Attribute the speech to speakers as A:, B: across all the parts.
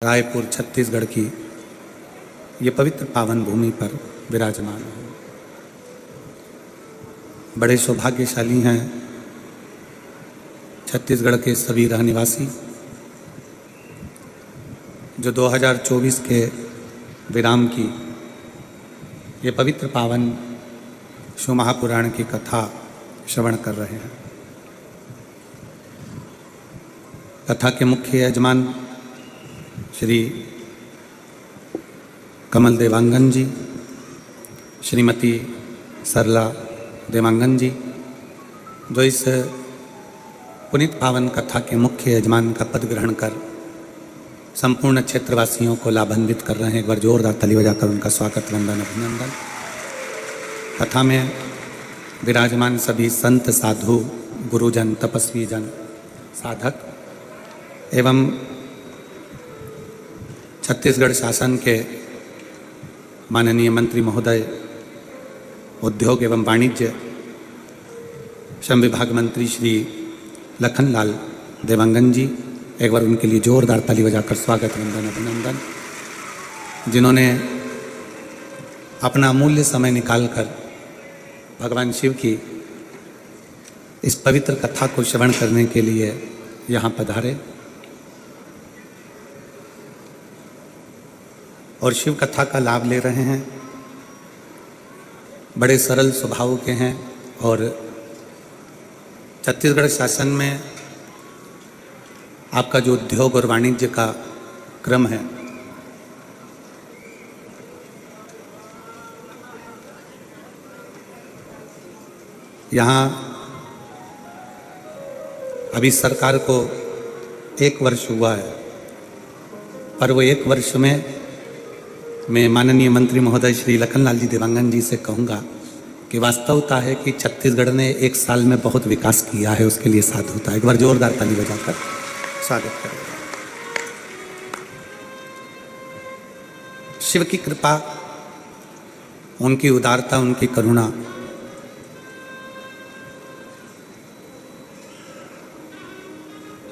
A: रायपुर छत्तीसगढ़ की ये पवित्र पावन भूमि पर विराजमान है। बड़े सौभाग्यशाली हैं छत्तीसगढ़ के सभी रहनिवासी जो 2024 के विराम की ये पवित्र पावन शिव महापुराण की कथा श्रवण कर रहे हैं। कथा के मुख्य यजमान श्री कमल देवांगन जी, श्रीमती सरला देवांगन जी, जो इस पुनीत पावन कथा के मुख्य यजमान का पद ग्रहण कर संपूर्ण क्षेत्रवासियों को लाभान्वित कर रहे हैं। एक बार जोरदार ताली बजाकर उनका स्वागत, वंदन, अभिनंदन। कथा में विराजमान सभी संत, साधु, गुरुजन, तपस्वी जन, साधक एवं छत्तीसगढ़ शासन के माननीय मंत्री महोदय, उद्योग एवं वाणिज्य श्रम विभाग मंत्री श्री लखनलाल देवांगन जी, एक बार उनके लिए जोरदार ताली बजाकर स्वागत, वंदन, अभिनंदन। जिन्होंने अपना अमूल्य समय निकालकर भगवान शिव की इस पवित्र कथा को श्रवण करने के लिए यहाँ पधारे और शिव कथा का लाभ ले रहे हैं। बड़े सरल स्वभाव के हैं और छत्तीसगढ़ शासन में आपका जो उद्योग और वाणिज्य का क्रम है, यहाँ अभी सरकार को 1 वर्ष हुआ है, पर वो 1 वर्ष में मैं माननीय मंत्री महोदय श्री लखनलाल जी देवांगन जी से कहूँगा कि वास्तवता है कि छत्तीसगढ़ ने 1 साल में बहुत विकास किया है, उसके लिए साधुता। एक बार जोरदार ताली बजाकर स्वागत करें। शिव की कृपा, उनकी उदारता, उनकी करुणा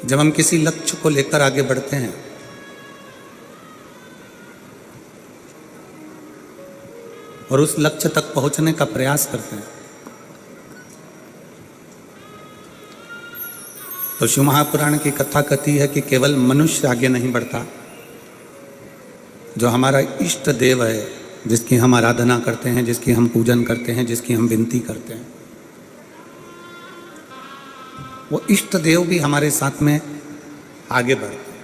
A: जब हम किसी लक्ष्य को लेकर आगे बढ़ते हैं और उस लक्ष्य तक पहुंचने का प्रयास करते हैं, तो शिव महापुराण की कथा कहती है कि केवल मनुष्य आगे नहीं बढ़ता, जो हमारा इष्ट देव है, जिसकी हम आराधना करते हैं, जिसकी हम पूजन करते हैं, जिसकी हम विनती करते हैं, वो इष्ट देव भी हमारे साथ में आगे बढ़ते हैं,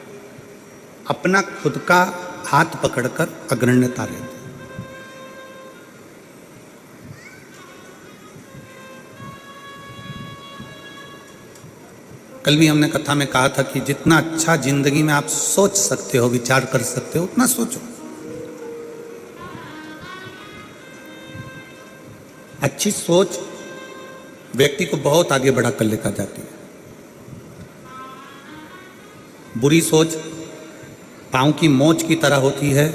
A: अपना खुद का हाथ पकड़कर अग्रण्यता लेते हैं। कल भी हमने कथा में कहा था कि जितना अच्छा जिंदगी में आप सोच सकते हो, विचार कर सकते हो, उतना सोचो। अच्छी सोच व्यक्ति को बहुत आगे बढ़ा कर लेकर जाती है। बुरी सोच पांव की मोच की तरह होती है।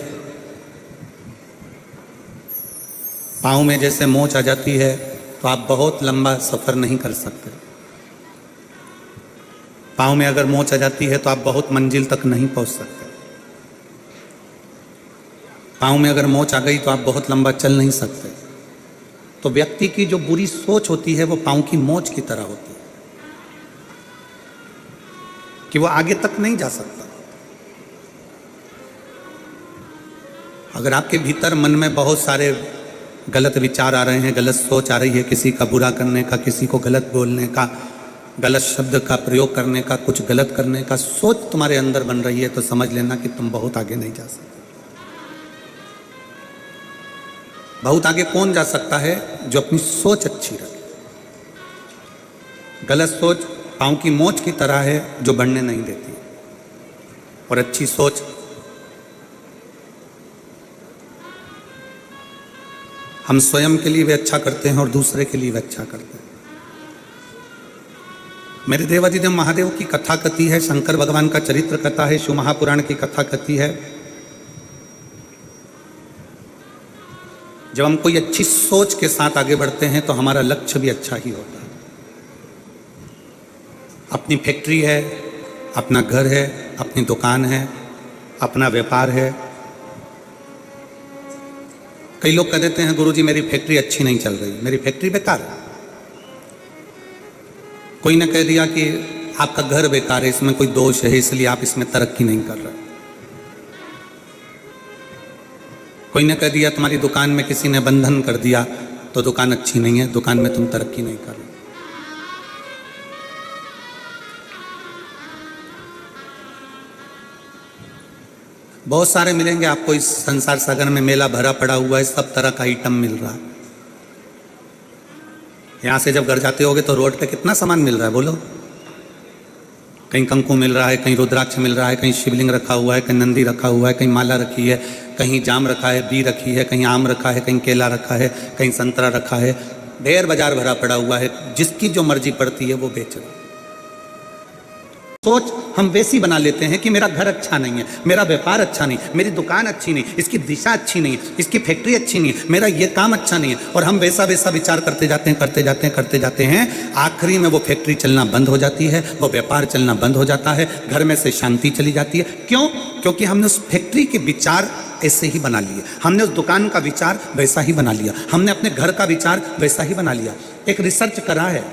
A: पांव में जैसे मोच आ जाती है तो आप बहुत लंबा सफर नहीं कर सकते। पाँव में अगर मोच आ जाती है तो आप बहुत मंजिल तक नहीं पहुंच सकते। पाँव में अगर मोच आ गई तो आप बहुत लंबा चल नहीं सकते। तो व्यक्ति की जो बुरी सोच होती है वो पाँव की मोच की तरह होती है कि वो आगे तक नहीं जा सकता। अगर आपके भीतर मन में बहुत सारे गलत विचार आ रहे हैं, गलत सोच आ रही है, किसी का बुरा करने का, किसी को गलत बोलने का, गलत शब्द का प्रयोग करने का, कुछ गलत करने का सोच तुम्हारे अंदर बन रही है, तो समझ लेना कि तुम बहुत आगे नहीं जा सकते। बहुत आगे कौन जा सकता है? जो अपनी सोच अच्छी रखे। गलत सोच पांव की मोच की तरह है जो बढ़ने नहीं देती, और अच्छी सोच हम स्वयं के लिए भी अच्छा करते हैं और दूसरे के लिए भी अच्छा करते हैं। मेरे देवाधिदेव महादेव की कथा कथी है, शंकर भगवान का चरित्र कथा है, शिव महापुराण की कथा कथी है। जब हम कोई अच्छी सोच के साथ आगे बढ़ते हैं तो हमारा लक्ष्य भी अच्छा ही होता है। अपनी फैक्ट्री है, अपना घर है, अपनी दुकान है, अपना व्यापार है। कई लोग कह देते हैं गुरुजी मेरी फैक्ट्री अच्छी नहीं चल रही, मेरी फैक्ट्री बेकार है। कोई ने कह दिया कि आपका घर बेकार है, इसमें कोई दोष है इसलिए आप इसमें तरक्की नहीं कर रहे। कोई ने कह दिया तुम्हारी दुकान में किसी ने बंधन कर दिया तो दुकान अच्छी नहीं है, दुकान में तुम तरक्की नहीं कर रहे। बहुत सारे मिलेंगे आपको इस संसार सागर में, मेला भरा पड़ा हुआ है, सब तरह का आइटम मिल रहा है। यहां से जब घर जाते होगे तो रोड पे कितना सामान मिल रहा है बोलो। कहीं कंकु मिल रहा है, कहीं रुद्राक्ष मिल रहा है, कहीं शिवलिंग रखा हुआ है, कहीं नंदी रखा हुआ है, कहीं माला रखी है, कहीं जाम रखा है, बी रखी है, कहीं आम रखा है, कहीं केला रखा है, कहीं संतरा रखा है। ढेर बाजार भरा पड़ा हुआ है, जिसकी जो मर्जी पड़ती है वो बेच रहा है। सोच हम वैसी बना लेते हैं कि मेरा घर अच्छा नहीं है, मेरा व्यापार अच्छा नहीं, मेरी दुकान अच्छी नहीं, इसकी दिशा अच्छी नहीं, इसकी फैक्ट्री अच्छी नहीं है, मेरा ये काम अच्छा नहीं है, और हम वैसा वैसा विचार करते जाते हैं, करते जाते हैं, करते जाते हैं। आखिरी में वो फैक्ट्री चलना बंद हो जाती है, वो व्यापार चलना बंद हो जाता है, घर में से शांति चली जाती है। क्यों? क्योंकि हमने उस फैक्ट्री के विचार ऐसे ही बना लिए, हमने उस दुकान का विचार वैसा ही बना लिया, हमने अपने घर का विचार वैसा ही बना लिया। एक रिसर्च करा है,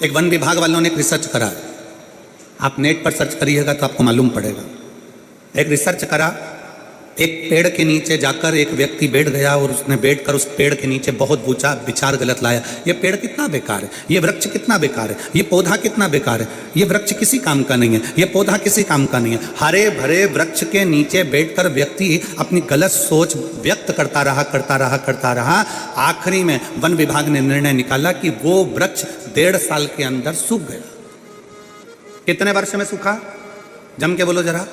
A: एक वन विभाग वालों ने एक रिसर्च करा है, आप नेट पर सर्च करिएगा तो आपको मालूम पड़ेगा। एक रिसर्च करा, एक पेड़ के नीचे जाकर एक व्यक्ति बैठ गया और उसने बैठकर उस पेड़ के नीचे बहुत ऊंचा विचार गलत लाया। ये पेड़ कितना बेकार है, ये वृक्ष कितना बेकार है, ये पौधा कितना बेकार है, ये वृक्ष किसी काम का नहीं है, ये पौधा किसी काम का नहीं है। हरे भरे वृक्ष के नीचे बैठकर व्यक्ति अपनी गलत सोच व्यक्त करता रहा, करता रहा, करता रहा। आखिरी में वन विभाग ने निर्णय निकाला कि वो वृक्ष 1.5 साल के अंदर सूख गया। कितने वर्ष में सूखा? जम के बोलो जरा।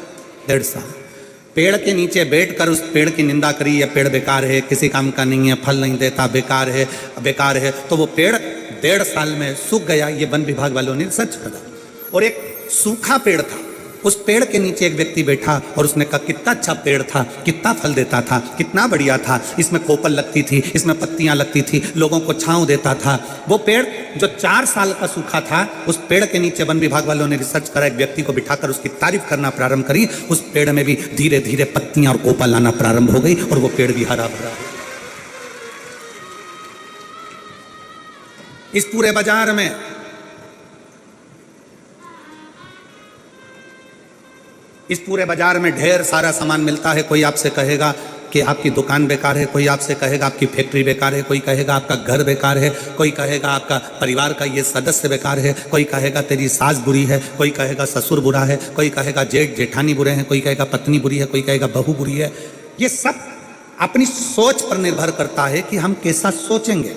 A: 1.5 साल। पेड़ के नीचे बैठकर उस पेड़ की निंदा करी, यह पेड़ बेकार है, किसी काम का नहीं है, फल नहीं देता, बेकार है, बेकार है। तो वो पेड़ 1.5 साल में सूख गया। ये वन विभाग वालों ने रिसर्च करा। और एक सूखा पेड़ था, उस पेड़ के नीचे एक व्यक्ति बैठा और उसने कहा कितना अच्छा पेड़ था, कितना फल देता था, कितना बढ़िया था, इसमें कोपल लगती थी, इसमें पत्तियां लगती थी, लोगों को छांव देता था। वो पेड़ जो 4 साल का सूखा था, उस पेड़ के नीचे वन विभाग वालों ने रिसर्च करा, एक व्यक्ति को बिठाकर उसकी तारीफ करना प्रारंभ करी। उस पेड़ में भी धीरे धीरे पत्तियां और कोपल आना प्रारंभ हो गई और वो पेड़ भी हरा भरा। इस पूरे बाजार में ढेर सारा सामान मिलता है। कोई आपसे कहेगा कि आपकी दुकान बेकार है, कोई आपसे कहेगा आपकी फैक्ट्री बेकार है, कोई कहेगा आपका घर बेकार है, कोई कहेगा आपका परिवार का ये सदस्य बेकार है, कोई कहेगा तेरी सास बुरी है, कोई कहेगा ससुर बुरा है, कोई कहेगा जेठ जेठानी बुरे हैं, कोई कहेगा पत्नी बुरी है, कोई कहेगा बहू बुरी है। ये सब अपनी सोच पर निर्भर करता है कि हम कैसा सोचेंगे।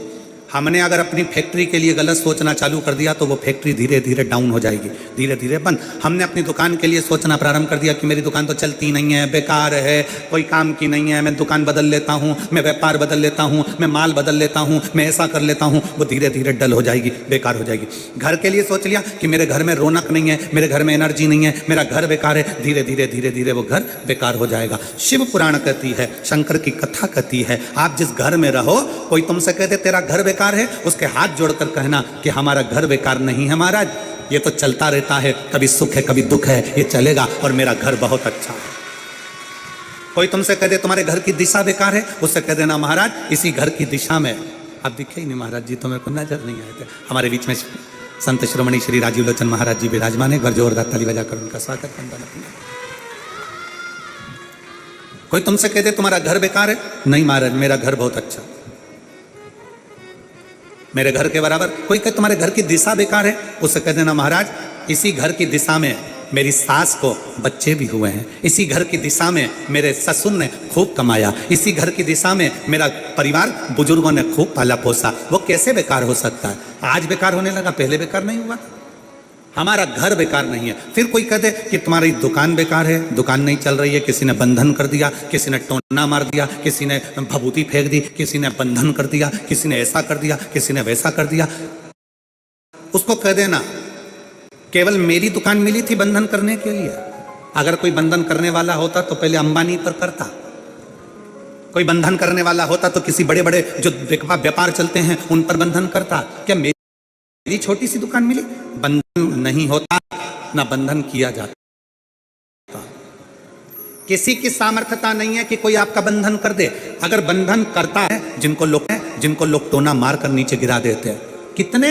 A: हमने अगर अपनी फैक्ट्री के लिए गलत सोचना चालू कर दिया तो वो फैक्ट्री धीरे धीरे डाउन हो जाएगी, धीरे धीरे बंद। हमने अपनी दुकान के लिए सोचना प्रारंभ कर दिया कि मेरी दुकान तो चलती नहीं है, बेकार है, कोई काम की नहीं है, मैं दुकान बदल लेता हूँ, मैं व्यापार बदल लेता हूँ, मैं माल बदल लेता हूँ, मैं ऐसा कर लेता हूँ, वो धीरे धीरे डल हो जाएगी, बेकार हो जाएगी। घर के लिए सोच लिया कि मेरे घर में रौनक नहीं है, मेरे घर में एनर्जी नहीं है, मेरा घर बेकार है, धीरे धीरे धीरे धीरे वो घर बेकार हो जाएगा। शिव पुराण कहती है, शंकर की कथा कहती है, आप जिस घर में रहो, कोई तुमसे कहते तेरा घर बेकार है, उसके हाथ जोड़कर कहना कि हमारा घर बेकार नहीं है महाराज, ये तो चलता रहता है, कभी सुख है कभी दुख है, ये चलेगा और मेरा घर बहुत अच्छा है। कोई तुमसे कह दे तुम्हारे घर की दिशा बेकार है, उससे कह देना महाराज इसी घर की दिशा में आप दिखे ही नहीं महाराज जी, तो मेरे को नजर नहीं आए थे। हमारे बीच में संत श्रोमणी श्री राजीव लोचन महाराज जी विराजमान है, एक बार जोरदार ताली बजाकर उनका स्वागत करना। कोई तुमसे कह दे तुम्हारा घर बेकार है, नहीं महाराज मेरा घर बहुत अच्छा, मेरे घर के बराबर। कोई कहे तुम्हारे घर की दिशा बेकार है, उससे कह देना महाराज इसी घर की दिशा में मेरी सास को बच्चे भी हुए हैं, इसी घर की दिशा में मेरे ससुर ने खूब कमाया, इसी घर की दिशा में मेरा परिवार बुजुर्गों ने खूब पाला पोसा। वो कैसे बेकार हो सकता है? आज बेकार होने लगा, पहले बेकार नहीं हुआ। हमारा घर बेकार नहीं है। फिर कोई कहते कि तुम्हारी दुकान बेकार है, दुकान नहीं चल रही है, किसी ने बंधन कर दिया, किसी ने टोना मार दिया, किसी ने भभूति फेंक दी, किसी ने बंधन कर दिया, किसी ने ऐसा कर दिया, किसी ने वैसा कर दिया। उसको कह देना केवल मेरी दुकान मिली थी बंधन करने के लिए, अगर कोई बंधन करने वाला होता तो पहले अंबानी पर करता, कोई बंधन करने वाला होता तो किसी बड़े बड़े जो व्यापार चलते हैं उन पर बंधन करता। क्या मेरी छोटी सी दुकान मिली? बंधन नहीं होता, ना बंधन किया जाता। किसी की सामर्थ्यता नहीं है कि कोई आपका बंधन कर दे। अगर बंधन करता है, जिनको लोग टोना मारकर नीचे गिरा देते हैं, कितने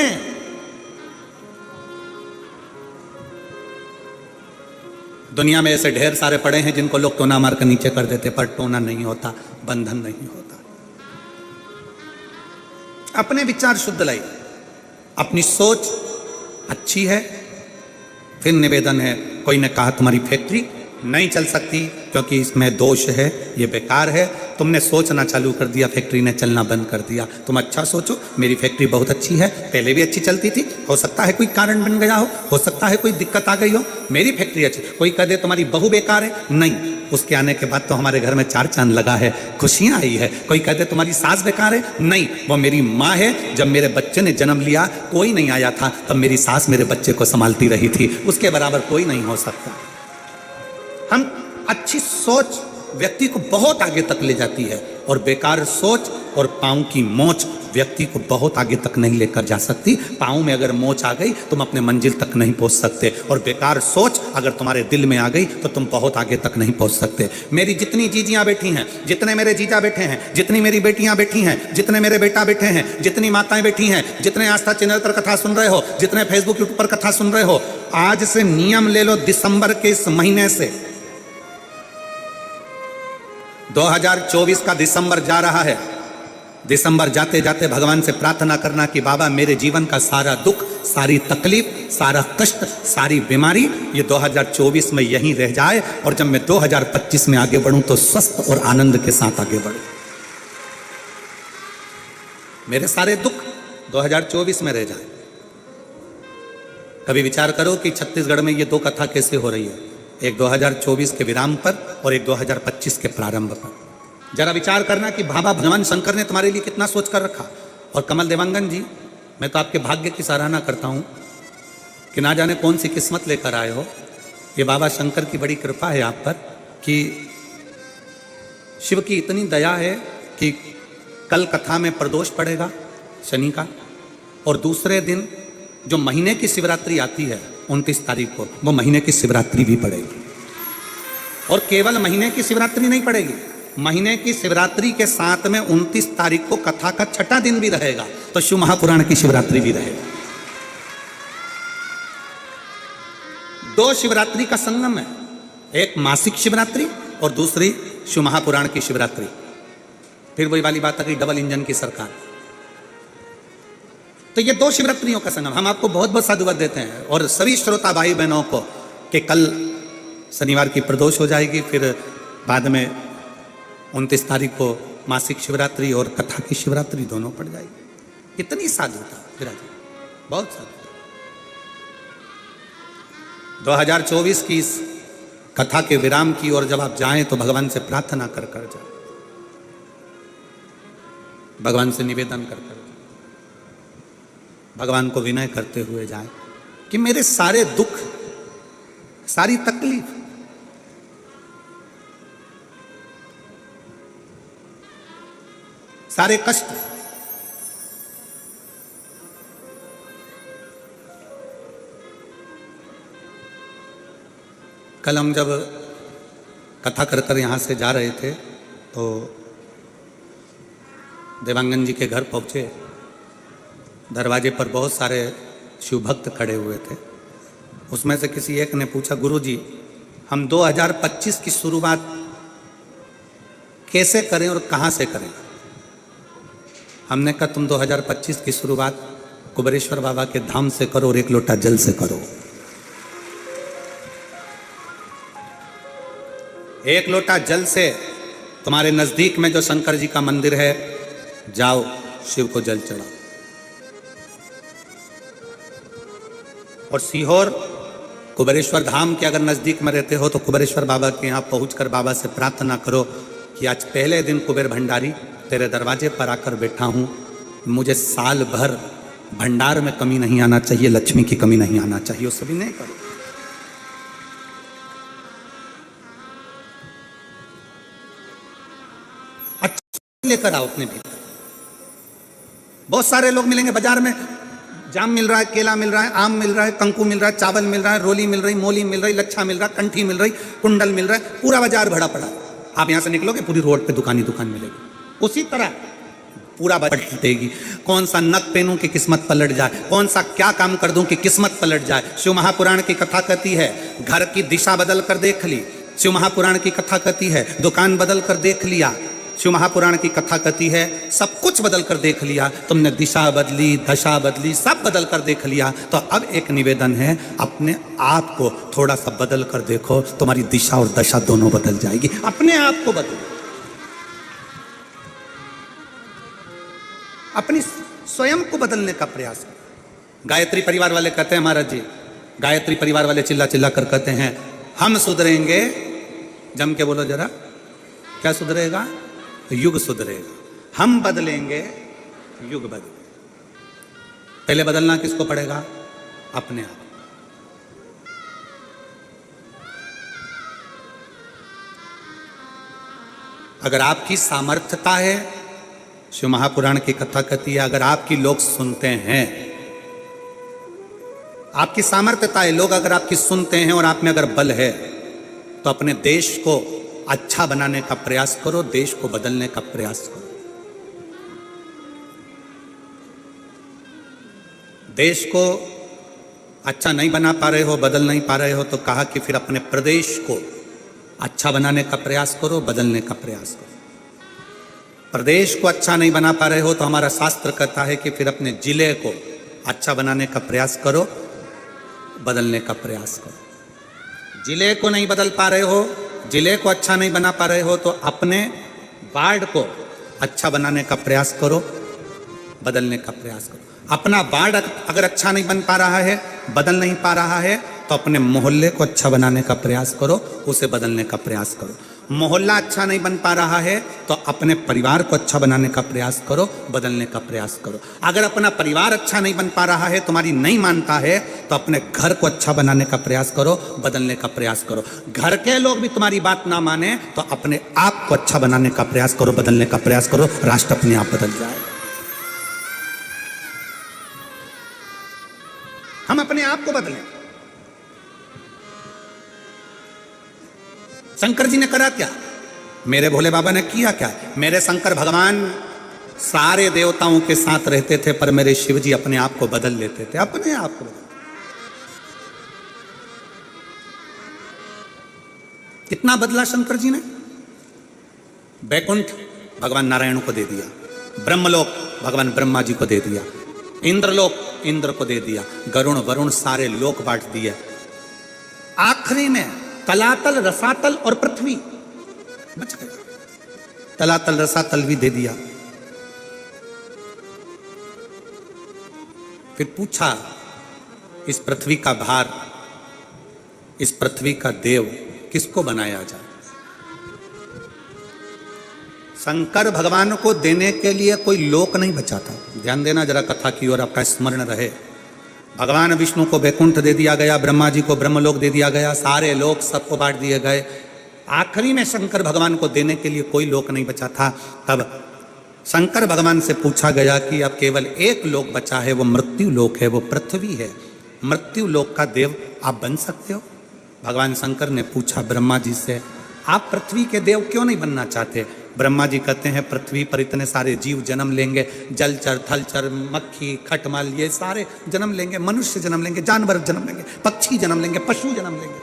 A: दुनिया में ऐसे ढेर सारे पड़े हैं जिनको लोग टोना मारकर नीचे कर देते, पर टोना नहीं होता, बंधन नहीं होता। अपने विचार शुद्ध लाइए, अपनी सोच अच्छी है। फिर निवेदन है, कोई ने कहा तुम्हारी फैक्ट्री नहीं चल सकती क्योंकि इसमें दोष है, ये बेकार है। तुमने सोचना चालू कर दिया, फैक्ट्री ने चलना बंद कर दिया। तुम अच्छा सोचो, मेरी फैक्ट्री बहुत अच्छी है, पहले भी अच्छी चलती थी, हो सकता है कोई कारण बन गया हो सकता है कोई दिक्कत आ गई हो, मेरी फैक्ट्री अच्छी। कोई कह दे तुम्हारी बहू बेकार है, नहीं, उसके आने के बाद तो हमारे घर में 4 चांद लगा है, खुशियां आई है। कोई कह दे तुम्हारी सास बेकार है, नहीं, वो मेरी माँ है। जब मेरे बच्चे ने जन्म लिया कोई नहीं आया था, तब मेरी सास मेरे बच्चे को संभालती रही थी, उसके बराबर कोई नहीं हो सकता। हम अच्छी सोच व्यक्ति को बहुत आगे तक ले जाती है, और बेकार सोच और पाँव की मोच व्यक्ति को बहुत आगे तक नहीं लेकर जा सकती। पाँव में अगर मोच आ गई तुम अपने मंजिल तक नहीं पहुंच सकते, और बेकार सोच अगर तुम्हारे दिल में आ गई तो तुम बहुत आगे तक नहीं पहुंच सकते। मेरी जितनी जीजियां बैठी हैं, जितने मेरे जीजा बैठे हैं, जितनी मेरी बेटियां बैठी हैं, जितने मेरे बेटा बैठे हैं, जितनी माताएं बैठी हैं, जितने आस्था चैनल पर कथा सुन रहे हो, जितने फेसबुक यूट्यूब पर कथा सुन रहे हो, आज से नियम ले लो, दिसंबर के इस महीने से 2024 का दिसंबर जा रहा है। दिसंबर जाते जाते भगवान से प्रार्थना करना कि बाबा मेरे जीवन का सारा दुख, सारी तकलीफ, सारा कष्ट, सारी बीमारी ये 2024 में यहीं रह जाए, और जब मैं 2025 में आगे बढ़ूं तो स्वस्थ और आनंद के साथ आगे बढ़ूं। मेरे सारे दुख 2024 में रह जाए। कभी विचार करो कि छत्तीसगढ़ में ये 2 कथा कैसे हो रही है, एक 2024 के विराम पर और एक 2025 के प्रारंभ पर। जरा विचार करना कि बाबा भगवान शंकर ने तुम्हारे लिए कितना सोच कर रखा। और कमल देवांगन जी, मैं तो आपके भाग्य की सराहना करता हूँ कि ना जाने कौन सी किस्मत लेकर आए हो। ये बाबा शंकर की बड़ी कृपा है आप पर कि शिव की इतनी दया है कि कल कथा में प्रदोष पड़ेगा शनि का, और दूसरे दिन जो महीने की शिवरात्रि आती है 29 तारीख को, वो महीने की शिवरात्रि भी पड़ेगी। और केवल महीने की शिवरात्रि नहीं पड़ेगी, महीने की शिवरात्रि के साथ में 29 तारीख को कथा का 6ठा दिन भी रहेगा, तो शिव महापुराण की शिवरात्रि भी रहेगा। 2 शिवरात्रि का संगम है, एक मासिक शिवरात्रि और दूसरी शिव महापुराण की शिवरात्रि। फिर वही वाली बात आ गई, डबल इंजन की सरकार। तो ये 2 शिवरात्रियों का संगम। हम आपको बहुत बहुत साधुवाद देते हैं, और सभी श्रोता भाई बहनों को कि कल शनिवार की प्रदोष हो जाएगी, फिर बाद में 29 तारीख को मासिक शिवरात्रि और कथा की शिवरात्रि दोनों पड़ जाएगी। कितनी साधुता विराज, बहुत साधुता। 2024 की इस कथा के विराम की ओर जब आप जाएं तो भगवान से प्रार्थना कर कर जाए, भगवान से निवेदन कर कर, भगवान को विनय करते हुए जाए कि मेरे सारे दुख, सारी तकलीफ, सारे कष्ट कल हम जब कथा कर कर यहाँ से जा रहे थे तो देवांगन जी के घर पहुँचे। दरवाजे पर बहुत सारे शिव भक्त खड़े हुए थे। उसमें से किसी एक ने पूछा, गुरुजी हम 2025 की शुरुआत कैसे करें और कहाँ से करें? हमने कहा तुम 2025 की शुरुआत कुबेरेश्वर बाबा के धाम से करो और 1 लोटा जल से करो। 1 लोटा जल से तुम्हारे नजदीक में जो शंकर जी का मंदिर है, जाओ शिव को जल चढ़ाओ। और सीहोर कुबेरेश्वर धाम के अगर नजदीक में रहते हो तो कुबेरेश्वर बाबा के यहाँ पहुंचकर बाबा से प्रार्थना करो कि आज पहले दिन कुबेर भंडारी तेरे दरवाजे पर आकर बैठा हूँ, मुझे साल भर भंडार में कमी नहीं आना चाहिए, लक्ष्मी की कमी नहीं आना चाहिए। वो सभी नहीं करो। लेकर आओ अपने भीतर। बहुत सारे लोग मिलेंगे बाजार में, जाम मिल रहा है, केला मिल रहा है, आम मिल रहा है, कंकु मिल रहा है, चावल मिल रहा है, रोली मिल रही, मोली मिल रही, लच्छा मिल रहा, कंठी मिल रही, कुंडल मिल रहा है, पूरा बाजार भरा पड़ा। आप यहां से निकलोगे पूरी रोड पे दुकान ही दुकान मिलेगी। उसी तरह पूरा बाजार देगी। कौन सा नक पहनूं कि किस्मत पलट जाए, कौन सा क्या काम कर दूं कि किस्मत पलट जाए। शिव महापुराण की कथा कहती है घर की दिशा बदल कर देख ली। शिव महापुराण की कथा कहती है दुकान बदल कर देख लिया। शिव महापुराण की कथा कहती है सब कुछ बदल कर देख लिया, तुमने दिशा बदली, दशा बदली, सब बदल कर देख लिया। तो अब एक निवेदन है, अपने आप को थोड़ा सा बदल कर देखो, तुम्हारी दिशा और दशा दोनों बदल जाएगी। अपने आप को बदलो, अपनी स्वयं को बदलने का प्रयास करो। गायत्री परिवार वाले कहते हैं महाराज जी, गायत्री परिवार वाले चिल्ला चिल्ला कर कहते हैं हम सुधरेंगे। जम के बोलो जरा, क्या सुधरेगा? युग सुधरेगा। हम बदलेंगे, युग बदलेगा। पहले बदलना किसको पड़ेगा? अपने आप। अगर आपकी सामर्थ्यता है, शिव महापुराण की कथा कहती है अगर आपकी लोग सुनते हैं, आपकी सामर्थ्यता है, लोग अगर आपकी सुनते हैं और आप में अगर बल है, तो अपने देश को अच्छा बनाने का प्रयास करो, देश को बदलने का प्रयास करो। देश को अच्छा नहीं बना पा रहे हो, बदल नहीं पा रहे हो, तो कहा कि फिर अपने प्रदेश को अच्छा बनाने का प्रयास करो, बदलने का प्रयास करो। प्रदेश को अच्छा नहीं बना पा रहे हो तो हमारा शास्त्र कहता है कि फिर अपने जिले को अच्छा बनाने का प्रयास करो, बदलने का प्रयास करो। जिले को नहीं बदल पा रहे हो, जिले को अच्छा नहीं बना पा रहे हो, तो अपने वार्ड को अच्छा बनाने का प्रयास करो, बदलने का प्रयास करो। अपना वार्ड अगर अच्छा नहीं बन पा रहा है, बदल नहीं पा रहा है, तो अपने मोहल्ले को अच्छा बनाने का प्रयास करो, उसे बदलने का प्रयास करो। मोहल्ला अच्छा नहीं बन पा रहा है तो अपने परिवार को अच्छा बनाने का प्रयास करो, बदलने का प्रयास करो। अगर अपना परिवार अच्छा नहीं बन पा रहा है, तुम्हारी नहीं मानता है, तो अपने घर को अच्छा बनाने का प्रयास करो, बदलने का प्रयास करो। घर के लोग भी तुम्हारी बात ना माने तो अपने आप को अच्छा बनाने का प्रयास करो, बदलने का प्रयास करो, राष्ट्र अपने आप बदल जाए। हम अपने आप को बदलें। शंकर जी ने करा क्या? मेरे भोले बाबा ने किया क्या? मेरे शंकर भगवान सारे देवताओं के साथ रहते थे, पर मेरे शिव जी अपने आप को बदल लेते थे, अपने आप को बदल। कितना बदला शंकर जी ने? बैकुंठ भगवान नारायण को दे दिया, ब्रह्मलोक भगवान ब्रह्मा जी को दे दिया, इंद्रलोक इंद्र को दे दिया, गरुण वरुण सारे लोक बांट दिए। आखिरी में तलातल रसातल और पृथ्वी बच गए। तलातल रसातल भी दे दिया। फिर पूछा इस पृथ्वी का भार, इस पृथ्वी का देव किसको बनाया जाए? शंकर भगवान को देने के लिए कोई लोक नहीं बचा था। ध्यान देना जरा कथा की ओर, आपका स्मरण रहे। भगवान विष्णु को वैकुंठ दे दिया गया, ब्रह्मा जी को ब्रह्मलोक दे दिया गया, सारे लोक सबको बांट दिए गए। आखिरी में शंकर भगवान को देने के लिए कोई लोक नहीं बचा था। तब शंकर भगवान से पूछा गया कि अब केवल एक लोक बचा है, वो मृत्यु लोक है, वो पृथ्वी है। मृत्यु लोक का देव आप बन सकते हो? भगवान शंकर ने पूछा ब्रह्मा जी से, आप पृथ्वी के देव क्यों नहीं बनना चाहते? ब्रह्मा जी कहते हैं पृथ्वी पर इतने सारे जीव जन्म लेंगे, जलचर थलचर मक्खी खटमल ये सारे जन्म लेंगे, मनुष्य जन्म लेंगे, जानवर जन्म लेंगे, पक्षी जन्म लेंगे, पशु जन्म लेंगे,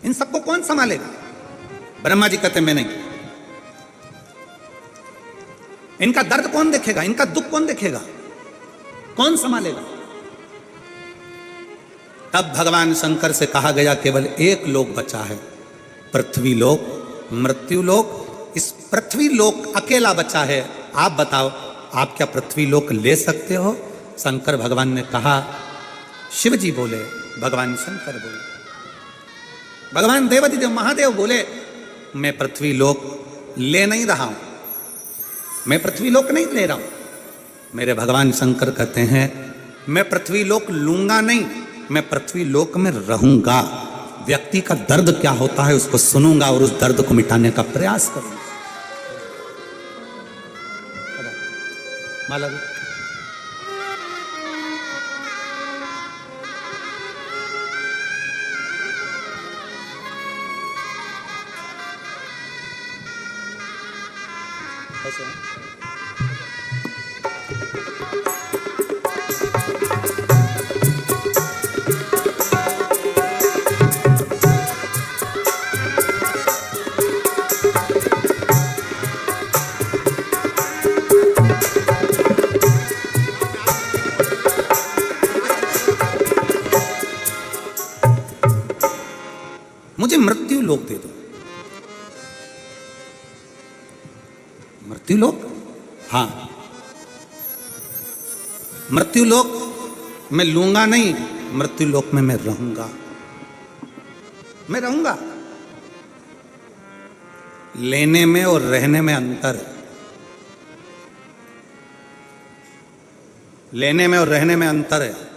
A: इन सबको कौन संभालेगा? ब्रह्मा जी कहते मैं नहीं। इनका दर्द कौन देखेगा? इनका दुख कौन देखेगा? कौन संभालेगा? तब भगवान शंकर से कहा गया केवल एक लोक बचा है, पृथ्वी लोक, मृत्यु लोक। इस पृथ्वी लोक अकेला बचा है। आप बताओ, आप क्या पृथ्वी लोक ले सकते हो? शंकर भगवान ने कहा, शिव जी बोले, भगवान शंकर बोले, भगवान देवाधिदेव महादेव बोले, मैं पृथ्वी लोक ले नहीं रहा हूं, मैं पृथ्वी लोक नहीं ले रहा हूं। मेरे भगवान शंकर कहते हैं मैं पृथ्वी लोक लूंगा नहीं, मैं पृथ्वी लोक में रहूंगा। व्यक्ति का दर्द क्या होता है उसको सुनूंगा और उस दर्द को मिटाने का प्रयास करूंगा। माला दो। ऐसे मुझे मृत्यु लोक दे दो। मृत्यु लोक, हाँ, मृत्यु लोक मैं लूंगा नहीं, मृत्यु लोक में मैं रहूंगा। मैं रहूंगा। लेने में और रहने में अंतर है। लेने में और रहने में अंतर है।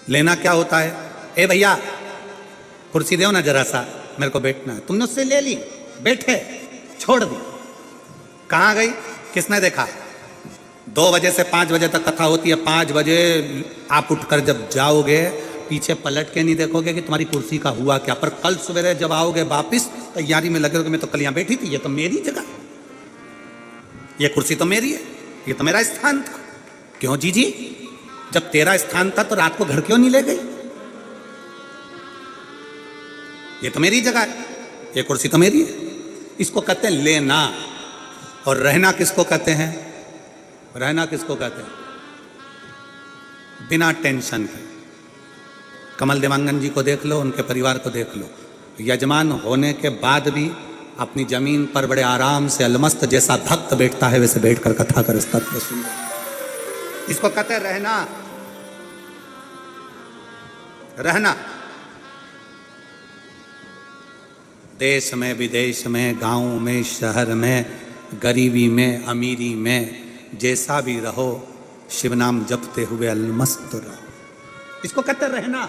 A: लेना क्या होता है? ए भैया कुर्सी दो ना जरा सा, मेरे को बैठना है। तुमने उससे ले ली, बैठे, छोड़ दी, कहां गई? किसने देखा? 2 बजे से 5 बजे तक कथा होती है। 5 बजे आप उठकर जब जाओगे, पीछे पलट के नहीं देखोगे कि तुम्हारी कुर्सी का हुआ क्या। पर कल सवेरे जब आओगे वापिस, तैयारी में लगे, मैं तो कल यहां बैठी थी, ये तो मेरी जगह, ये कुर्सी तो मेरी है, ये तो मेरा स्थान था। क्यों जीजी? जब तेरा स्थान था तो रात को घर क्यों नहीं ले गई? ये तो मेरी जगह है, ये कुर्सी तो मेरी है। इसको कहते हैं लेना। और रहना किसको कहते हैं? रहना किसको कहते हैं? बिना टेंशन के। कमल देवांगन जी को देख लो, उनके परिवार को देख लो, यजमान होने के बाद भी अपनी जमीन पर बड़े आराम से अलमस्त जैसा भक्त बैठता है, वैसे बैठकर कथा कर स्तव सुन। इसको कहते हैं रहना। रहना। देश में, विदेश में, गांव में, शहर में, गरीबी में, अमीरी में, जैसा भी रहो, शिव नाम जपते हुए अलमस्त रहो। इसको कहते रहना।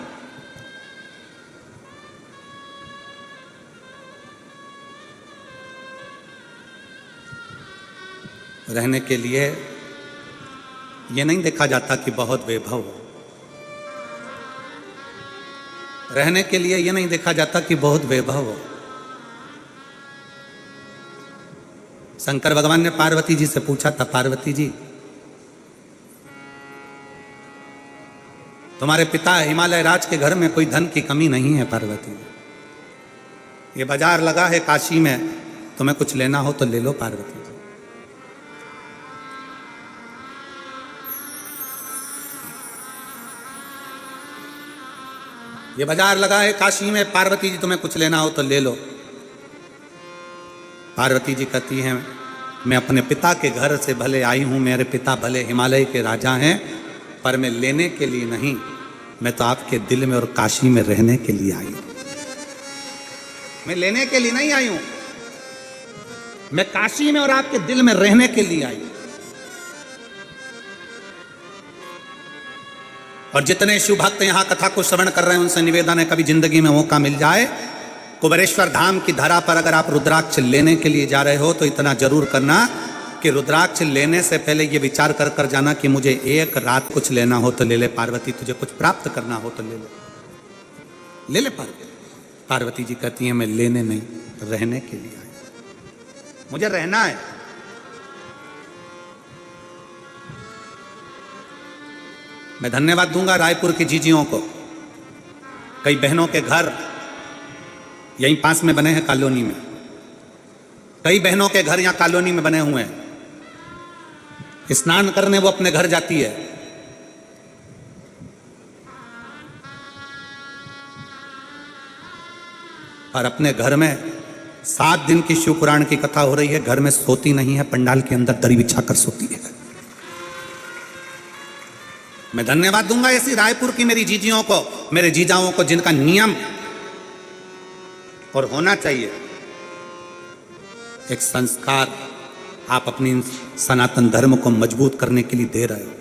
A: रहने के लिए ये नहीं देखा जाता कि बहुत वैभव हो। रहने के लिए ये नहीं देखा जाता कि बहुत वैभव हो। शंकर भगवान ने पार्वती जी से पूछा था, पार्वती जी तुम्हारे पिता हिमालय राज के घर में कोई धन की कमी नहीं है पार्वती? ये बाजार लगा है काशी में, तुम्हें कुछ लेना हो तो ले लो पार्वती जी। ये बाजार लगा है काशी में, पार्वती जी तुम्हें कुछ लेना हो तो ले लो। पार्वती जी कहती हैं, मैं अपने पिता के घर से भले आई हूँ, मेरे पिता भले हिमालय के राजा हैं, पर मैं लेने के लिए नहीं, मैं तो आपके दिल में और काशी में रहने के लिए आई हूँ। मैं लेने के लिए नहीं आई हूँ, मैं काशी में और आपके दिल में रहने के लिए आई हूँ। और जितने शिव भक्त यहाँ कथा को श्रवण कर रहे हैं, उनसे निवेदन है, कभी जिंदगी में मौका मिल जाए, कुबेरेश्वर धाम की धरा पर अगर आप रुद्राक्ष लेने के लिए जा रहे हो तो इतना जरूर करना कि रुद्राक्ष लेने से पहले ये विचार कर कर जाना कि मुझे एक रात कुछ लेना हो तो ले ले पार्वती, तुझे कुछ प्राप्त करना हो तो ले ले, ले ले पार्वती। पार्वती जी कहती हैं, मैं लेने नहीं, रहने के लिए आई, मुझे रहना है। मैं धन्यवाद दूंगा रायपुर की जीजियों को। कई बहनों के घर यहीं पास में बने हैं कॉलोनी में, कई बहनों के घर यहाँ कॉलोनी में बने हुए हैं। स्नान करने वो अपने घर जाती है, और अपने घर में 7 दिन की शिव पुराण की कथा हो रही है, घर में सोती नहीं है, पंडाल के अंदर दरी बिछाकर सोती है। मैं धन्यवाद दूंगा ऐसी रायपुर की मेरी जीजियों को, मेरे जीजाओं को, जिनका नियम और होना चाहिए एक संस्कार आप अपनी सनातन धर्म को मजबूत करने के लिए दे रहे हो।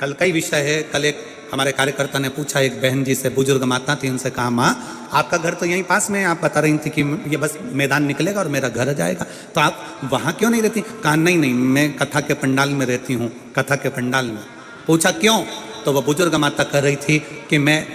A: कल का ही विषय है, कल एक हमारे कार्यकर्ता ने पूछा एक बहन जी से, बुजुर्ग माता थी, उनसे कहा माँ आपका घर तो यहीं पास में है, आप बता रही थी कि ये बस मैदान निकलेगा और मेरा घर आ जाएगा, तो आप वहाँ क्यों नहीं रहती? कहा नहीं नहीं, मैं कथा के पंडाल में रहती हूँ, कथा के पंडाल में। पूछा क्यों? तो वह बुजुर्ग माता कह रही थी कि मैं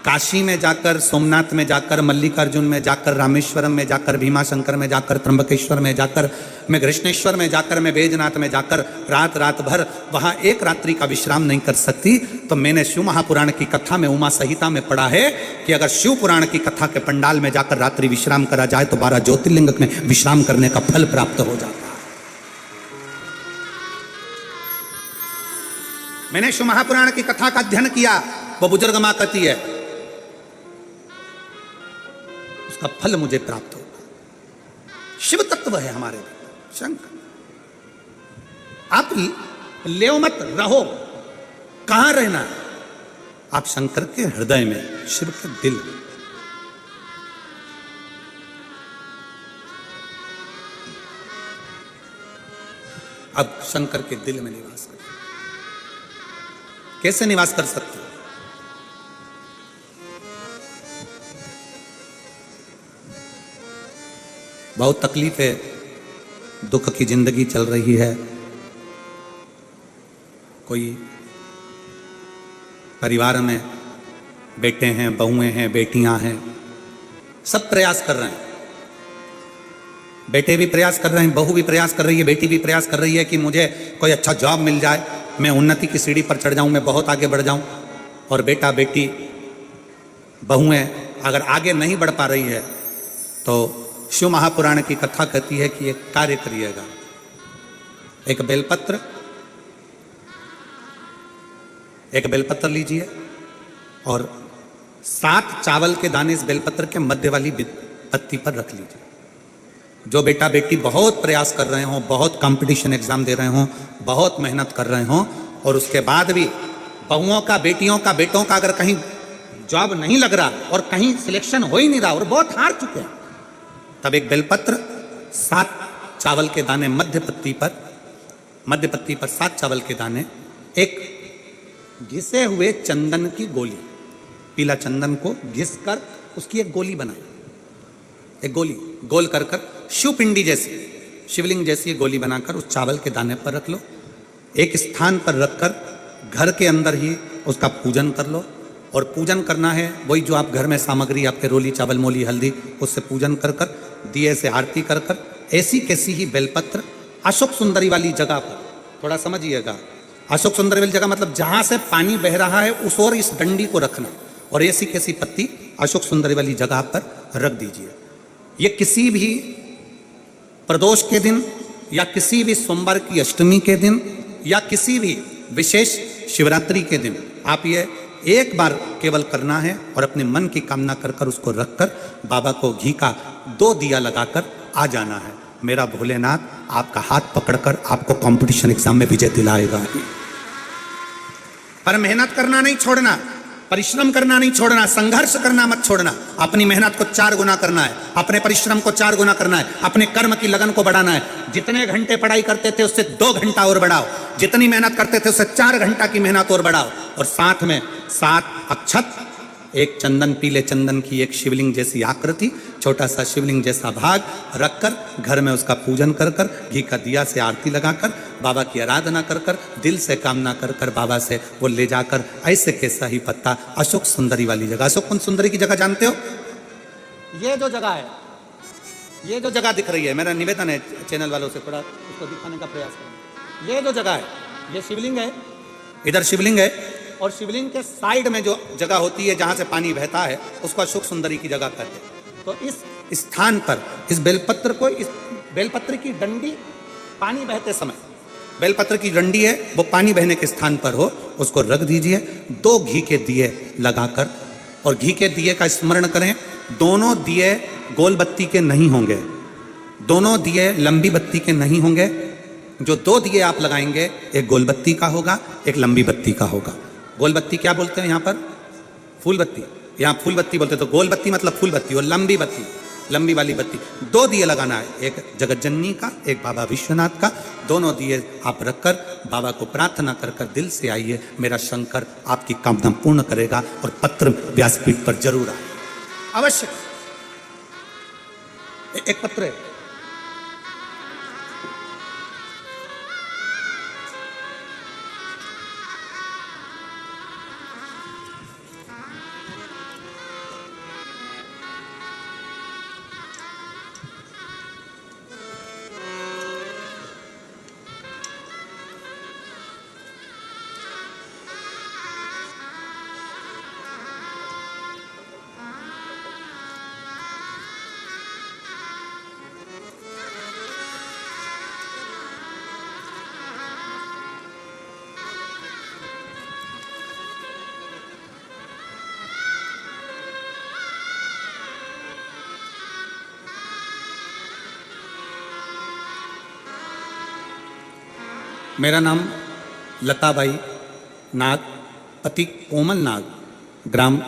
A: काशी में जाकर, सोमनाथ में जाकर, मल्लिकार्जुन में जाकर, रामेश्वरम में जाकर, भीमाशंकर में जाकर, त्र्यंबकेश्वर में जाकर, मैं कृष्णेश्वर में जाकर, मैं बैजनाथ में जाकर रात रात भर वहाँ एक रात्रि का विश्राम नहीं कर सकती। तो मैंने शिव महापुराण की कथा में, उमा संहिता में पढ़ा है कि अगर शिव पुराण की कथा के पंडाल में जाकर रात्रि विश्राम करा जाए तो 12 ज्योतिर्लिंग में विश्राम करने का फल प्राप्त हो जाता है। मैंने शिव महापुराण की कथा का अध्ययन किया, वो बुजुर्ग मां कहती है उसका फल मुझे प्राप्त होगा। शिव तत्व है हमारे शंकर। आप लेओ मत, रहो। कहां रहना है? आप शंकर के हृदय में, शिव के दिल में। अब शंकर के दिल में निवास करें। कैसे निवास कर सकते हो? बहुत तकलीफ है, दुख की जिंदगी चल रही है, कोई परिवार में बेटे हैं, बहुएं हैं, बेटियां हैं, सब प्रयास कर रहे हैं। बेटे भी प्रयास कर रहे हैं, बहू भी प्रयास कर रही है, बेटी भी प्रयास कर रही है कि मुझे कोई अच्छा जॉब मिल जाए, मैं उन्नति की सीढ़ी पर चढ़ जाऊं, मैं बहुत आगे बढ़ जाऊं। और बेटा बेटी बहुएं अगर आगे नहीं बढ़ पा रही है तो शिव महापुराण की कथा कहती है कि एक कार्य करिएगा। एक बेलपत्र लीजिए और 7 चावल के दाने इस बेलपत्र के मध्य वाली पत्ती पर रख लीजिए। जो बेटा बेटी बहुत प्रयास कर रहे हों, बहुत कंपटीशन एग्जाम दे रहे हों, बहुत मेहनत कर रहे हों, और उसके बाद भी बहुओं का, बेटियों का, बेटों का अगर कहीं जॉब नहीं लग रहा और कहीं सिलेक्शन हो ही नहीं रहा और बहुत हार चुके हैं, तब एक बेलपत्र 7 चावल के दाने मध्य पत्ती पर 7 चावल के दाने, एक घिसे हुए चंदन की गोली, पीला चंदन को घिस कर उसकी एक गोली बनाई। एक गोली गोल कर शिवपिंडी जैसी, शिवलिंग जैसी गोली बनाकर उस चावल के दाने पर रख लो। एक स्थान पर रखकर घर के अंदर ही उसका पूजन कर लो। और पूजन करना है वही जो आप घर में सामग्री, आपके रोली, चावल, मोली, हल्दी, उससे पूजन कर दिए से आरती कर ऐसी कैसी ही बेलपत्र अशोक सुंदरी वाली जगह पर, थोड़ा समझिएगा, अशोक सुंदरी वाली जगह मतलब जहां से पानी बह रहा है उस ओर इस डंडी को रखना, और ऐसी कैसी पत्ती अशोक सुंदरी वाली जगह पर रख दीजिए। ये किसी भी प्रदोष के दिन या किसी भी सोमवार की अष्टमी के दिन या किसी भी विशेष शिवरात्रि के दिन आप ये एक बार केवल करना है और अपने मन की कामना कर उसको रखकर बाबा को घी का 2 दिया लगाकर आ जाना है। मेरा भोलेनाथ आपका हाथ पकड़कर आपको कंपटीशन एग्जाम में विजय दिलाएगा। पर मेहनत करना नहीं छोड़ना, परिश्रम करना नहीं छोड़ना, संघर्ष करना मत छोड़ना। अपनी मेहनत को 4 गुना करना है, अपने परिश्रम को 4 गुना करना है, अपने कर्म की लगन को बढ़ाना है। जितने घंटे पढ़ाई करते थे उससे 2 घंटा और बढ़ाओ, जितनी मेहनत करते थे उससे 4 घंटा की मेहनत और बढ़ाओ। और साथ में 7 अक्षत, एक चंदन, पीले चंदन की एक शिवलिंग जैसी आकृति, छोटा सा शिवलिंग जैसा भाग रखकर घर में उसका पूजन कर घी का दिया से आरती लगाकर बाबा की आराधना कर दिल से कामना कर बाबा से वो ले जाकर ऐसे कैसा ही पत्ता अशोक सुंदरी वाली जगह, अशोक सुंदरी की जगह जानते हो? ये जो जगह है, ये जो जगह दिख रही है, मेरा निवेदन है चैनल वालों से थोड़ा उसको दिखाने का प्रयास करें। ये जो जगह है, ये शिवलिंग है, इधर शिवलिंग है, और शिवलिंग के साइड में जो जगह होती है जहां से पानी बहता है उसको अशोक सुंदरी की जगह कहते हैं। तो इस स्थान पर इस बेलपत्र को, इस बेलपत्र की डंडी पानी बहते समय, बेलपत्र की डंडी है वो पानी बहने के स्थान पर हो, उसको रख दीजिए। 2 घी के दिए लगाकर, और घी के दिए का स्मरण करें। दोनों दिए गोल बत्ती के नहीं होंगे, दोनों दिए लंबी बत्ती के नहीं होंगे। जो 2 दिए आप लगाएंगे, एक गोल बत्ती का होगा, एक लंबी बत्ती का होगा। गोल बत्ती क्या बोलते हैं यहाँ पर? फूल बत्ती। यहाँ फूल बत्ती बोलते हैं, तो गोल बत्ती मतलब फूल बत्ती, और लंबी बत्ती, लंबी वाली बत्ती, 2 दिए लगाना है, एक जगत जननी का, एक बाबा विश्वनाथ का। दोनों दिए आप रखकर बाबा को प्रार्थना कर कर दिल से आइए, मेरा शंकर आपकी कामना पूर्ण करेगा और पत्र व्यासपीठ पर जरूर आए, अवश्य। एक पत्र है, मेरा नाम लताबाई नाग, पति कोमल नाग, ग्राम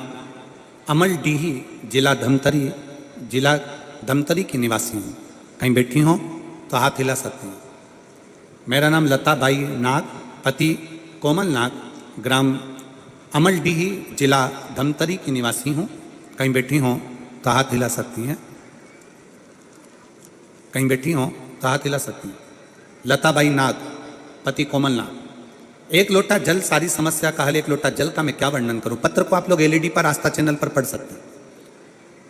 A: अमलडीही, जिला धमतरी की निवासी हूँ। कहीं बैठी हो तो हाथ हिला सकती हैं। मेरा नाम लताबाई नाग, पति कोमल नाग, ग्राम अमलडीही, जिला धमतरी की निवासी हूँ। कहीं बैठी हो तो हाथ हिला सकती हैं। कहीं बैठी हो तो हाथ हिला सकती हैं। लताबाई नाग, पति कोमल नाग। एक लोटा जल सारी समस्या का हल। एक लोटा जल का मैं क्या वर्णन करूं। पत्र को आप लोग एलईडी पर आस्था चैनल पर पढ़ सकते हैं।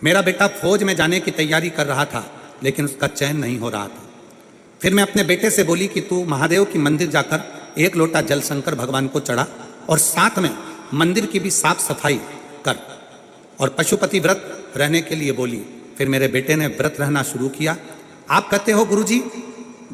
A: मेरा बेटा फौज में जाने की तैयारी कर रहा था, लेकिन उसका चयन नहीं हो रहा था। फिर मैं अपने बेटे से बोली कि तू महादेव की मंदिर जाकर एक लोटा जल शंकर भगवान को चढ़ा और साथ में मंदिर की भी साफ सफाई कर, और पशुपति व्रत रहने के लिए बोली। फिर मेरे बेटे ने व्रत रहना शुरू किया। आप कहते हो गुरुजी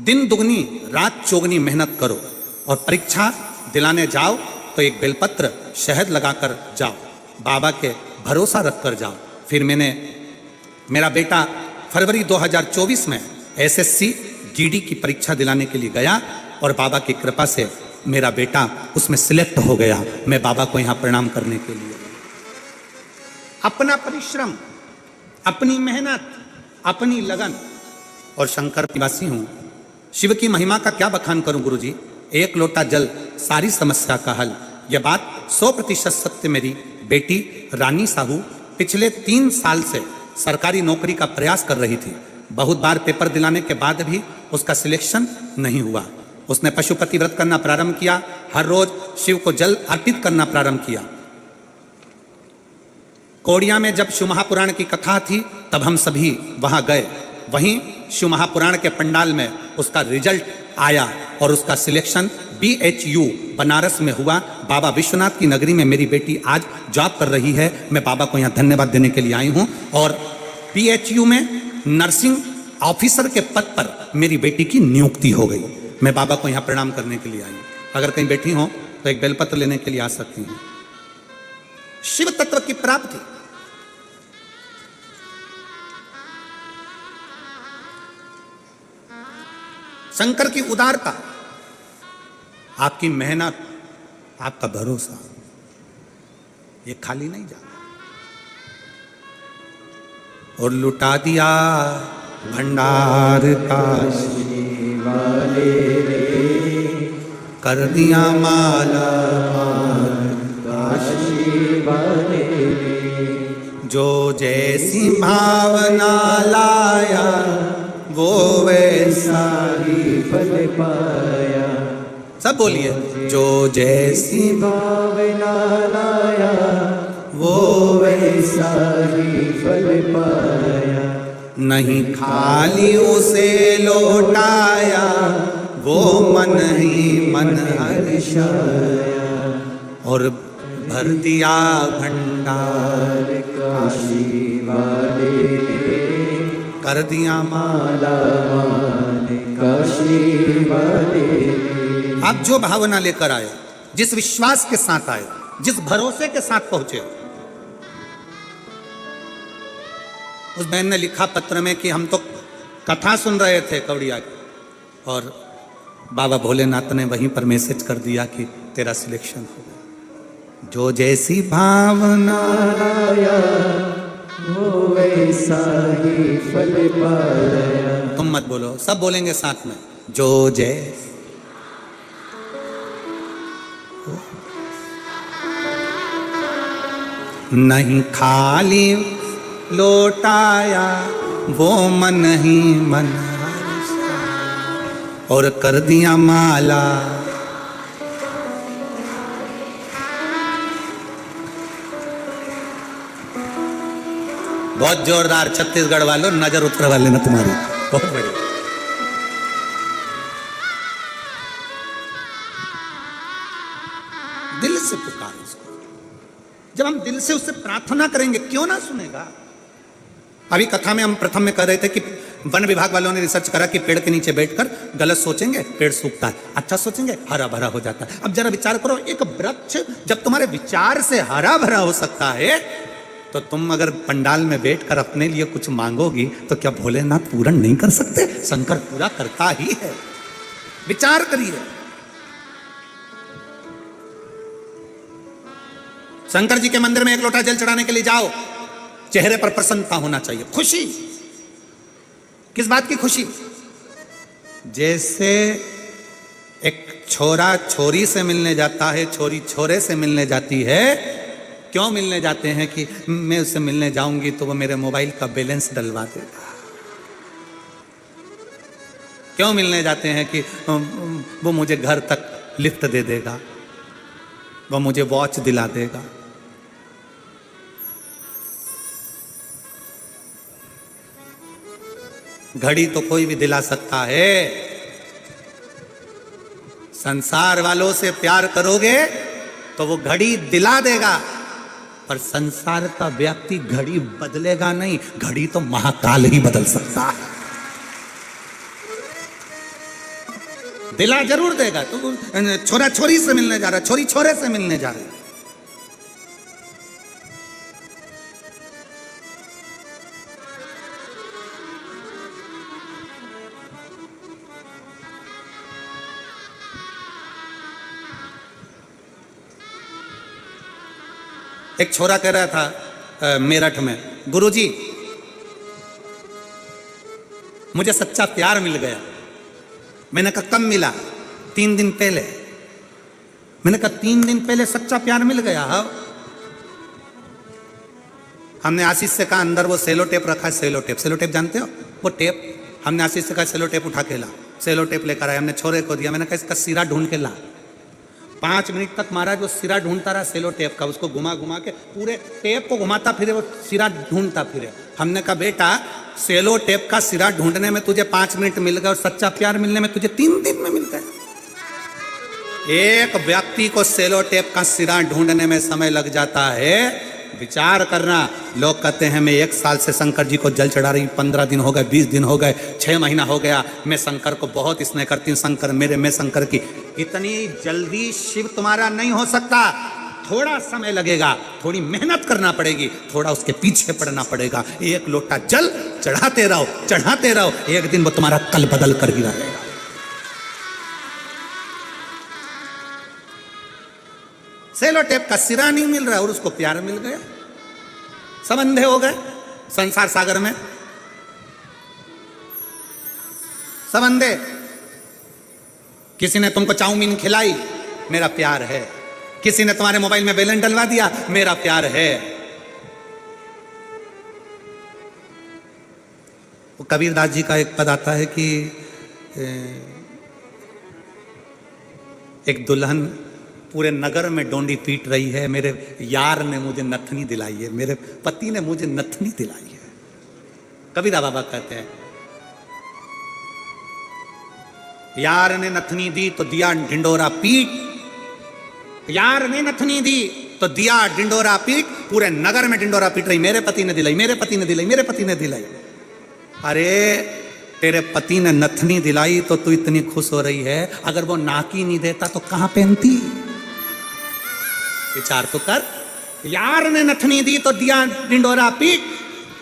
A: दिन दुगनी रात चौगनी मेहनत करो और परीक्षा दिलाने जाओ तो एक बेलपत्र शहद लगाकर जाओ, बाबा के भरोसा रखकर जाओ। फिर मेरा बेटा फरवरी 2024 में एसएससी जीडी की परीक्षा दिलाने के लिए गया और बाबा की कृपा से मेरा बेटा उसमें सिलेक्ट हो गया। मैं बाबा को यहाँ प्रणाम करने के लिए, अपना परिश्रम, अपनी मेहनत, अपनी लगन और शंकर निवासी हूँ। शिव की महिमा का क्या बखान करूं गुरुजी। एक लोटा जल सारी समस्या का हल। यह बात 100% सत्य। मेरी बेटी रानी साहू पिछले 3 साल से सरकारी नौकरी का प्रयास कर रही थी। बहुत बार पेपर दिलाने के बाद भी उसका सिलेक्शन नहीं हुआ। उसने पशुपति व्रत करना प्रारंभ किया, हर रोज शिव को जल अर्पित करना प्रारंभ किया। कोड़िया में जब शिव महापुराण की कथा थी तब हम सभी वहां गए। वहीं शिव महापुराण के पंडाल में उसका रिजल्ट आया और उसका सिलेक्शन BHU बनारस में हुआ। बाबा विश्वनाथ की नगरी में मेरी बेटी आज जॉब कर रही है। मैं बाबा को यहाँ धन्यवाद देने के लिए आई हूँ। और BHU में नर्सिंग ऑफिसर के पद पर मेरी बेटी की नियुक्ति हो गई। मैं बाबा को यहाँ प्रणाम करने के लिए आई हूँ। अगर कहीं बैठी हो तो एक बेलपत्र लेने के लिए आ सकती हूँ। शिव तत्व की प्राप्ति, शंकर की उदारता, आपकी मेहनत, आपका भरोसा, ये खाली नहीं जाता। और लुटा दिया भंडार काशी वाले रे, कर दिया माला काशी वाले रे। जो जैसी भावना लाया वो वैसा ही फल पाया। सब बोलिए। जो जैसी भावना लाया वो वैसा ही फल पाया। नहीं खाली उसे लौटाया वो मन ही मन हर्षाया। और भर दिया भंडार काशी वाले, कर दिया माला काशी वाले। आप जो भावना लेकर आए, जिस विश्वास के साथ आए, जिस भरोसे के साथ पहुंचे। उस बहन ने लिखा पत्र में कि हम तो कथा सुन रहे थे कवड़िया की, और बाबा भोलेनाथ ने वहीं पर मैसेज कर दिया कि तेरा सिलेक्शन हो गया। जो जैसी भावना लाया
B: वो वैसा ही फल पाया।
A: तुम मत बोलो, सब बोलेंगे साथ में। जो जय नहीं खाली लौटाया वो मन ही मन और कर दिया माला। बहुत जोरदार छत्तीसगढ़ वालों, नजर उतर वाले ना तुम्हारी, बहुत बढ़िया। दिल से पुकार उसको। जब हम दिल से उससे प्रार्थना करेंगे क्यों ना सुनेगा। अभी कथा में हम प्रथम में कह रहे थे कि वन विभाग वालों ने रिसर्च करा कि पेड़ के नीचे बैठकर गलत सोचेंगे पेड़ सूखता है, अच्छा सोचेंगे हरा भरा हो जाता है। अब जरा विचार करो, एक वृक्ष जब तुम्हारे विचार से हरा भरा हो सकता है, तो तुम अगर पंडाल में बैठकर अपने लिए कुछ मांगोगी तो क्या भोलेनाथ पूर्ण नहीं कर सकते? शंकर पूरा करता ही है। विचार करिए, शंकर जी के मंदिर में एक लोटा जल चढ़ाने के लिए जाओ, चेहरे पर प्रसन्नता होना चाहिए, खुशी। किस बात की खुशी? जैसे एक छोरा छोरी से मिलने जाता है, छोरी छोरे से मिलने जाती है। क्यों मिलने जाते हैं? कि मैं उससे मिलने जाऊंगी तो वो मेरे मोबाइल का बैलेंस डलवा देगा। क्यों मिलने जाते हैं? कि वो मुझे घर तक लिफ्ट दे देगा, वो मुझे वॉच दिला देगा। घड़ी तो कोई भी दिला सकता है। संसार वालों से प्यार करोगे तो वो घड़ी दिला देगा, पर संसार का व्यक्ति घड़ी बदलेगा नहीं। घड़ी तो महाकाल ही बदल सकता है। दिला जरूर देगा। तो छोरा छोरी से मिलने जा रहा, छोरी छोरे से मिलने जा रही। एक छोरा कह रहा था मेरठ में, गुरुजी मुझे सच्चा प्यार मिल गया। मैंने कहा कब मिला? 3 दिन पहले। मैंने कहा 3 दिन पहले सच्चा प्यार मिल गया? हाँ। हमने आशीष से कहा अंदर वो सेलो टेप रखा है, सेलो टेप, सेलो टेप जानते हो वो टेप? हमने आशीष से कहा सेलो टेप उठा के ला। सेलो टेप लेकर आया, हमने छोरे को दिया। मैंने कहा इसका सिरा ढूंढ के ला। 5 मिनट तक महाराज वो सिरा ढूंढता रहा सेलो टेप का, उसको घुमा घुमा के पूरे टेप को घुमाता फिरे, वो सिरा ढूंढता फिरे। हमने कहा बेटा सेलो टेप का सिरा ढूंढने में तुझे 5 मिनट मिल गए और सच्चा प्यार मिलने में तुझे 3 दिन में मिल गए। एक व्यक्ति को सेलो टेप का सिरा ढूंढने में समय लग जाता है। विचार करना। लोग कहते हैं मैं 1 साल से शंकर जी को जल चढ़ा रही, 15 दिन हो गए, 20 दिन हो गए, 6 महीना हो गया, मैं शंकर को बहुत स्नेह करती हूँ, शंकर मेरे, मैं शंकर की। इतनी जल्दी शिव तुम्हारा नहीं हो सकता। थोड़ा समय लगेगा, थोड़ी मेहनत करना पड़ेगी, थोड़ा उसके पीछे पड़ना पड़ेगा। एक लोटा जल चढ़ाते रहो, चढ़ाते रहो, एक दिन वो तुम्हारा कल बदल कर गिरा रहेगा। सेलो टेप का सिरा नहीं मिल रहा और उसको प्यार मिल गया। सब अंधे हो गए संसार सागर में, सब अंधे। किसी ने तुमको चाउमीन खिलाई, मेरा प्यार है। किसी ने तुम्हारे मोबाइल में बैलेंस डलवा दिया, मेरा प्यार है। वो कबीरदास जी का एक पद आता है कि एक दुल्हन पूरे नगर में डोंडी पीट रही है, मेरे यार ने मुझे नथनी दिलाई है, मेरे पति ने मुझे नथनी दिलाई है। कबीरा बाबा कहते हैं यार ने नथनी दी तो दिया ढिंडोरा पीट, यार ने नथनी दी तो दिया ढिंडोरा पीट, पूरे नगर में ढिंडोरा पीट रही, मेरे पति ने दिलाई, मेरे पति ने दिलाई, मेरे पति ने दिलाई। अरे तेरे पति ने नथनी दिलाई तो तू इतनी खुश हो रही है, अगर वो नाकी नहीं देता तो कहां पहनती? विचार तो कर। यार ने नथनी दी तो दिया ढिंडोरा पीट,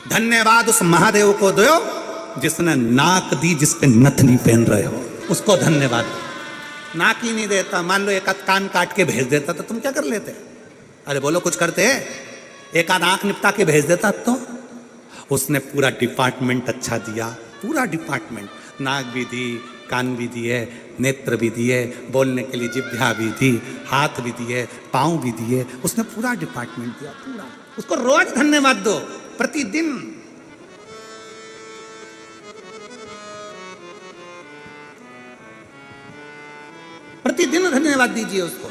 A: धन्यवाद उस महादेव को दो जिसने नाक दी, जिस पे नथनी पहन रहे हो, उसको धन्यवाद। नाक ही नहीं देता, मान लो एक आध कान काट के भेज देता तो तुम क्या कर लेते? अरे बोलो कुछ करते? एक आध आंख निपटा के भेज देता तो उसने पूरा डिपार्टमेंट अच्छा दिया, पूरा डिपार्टमेंट, नाक भी दी, कान भी दिए, नेत्र भी दिए, बोलने के लिए जिह्वा भी दी, हाथ भी दिए, पाँव भी दिए, उसने पूरा डिपार्टमेंट दिया, पूरा। उसको रोज धन्यवाद दो, प्रतिदिन। प्रतिदिन धन्यवाद दीजिए उसको।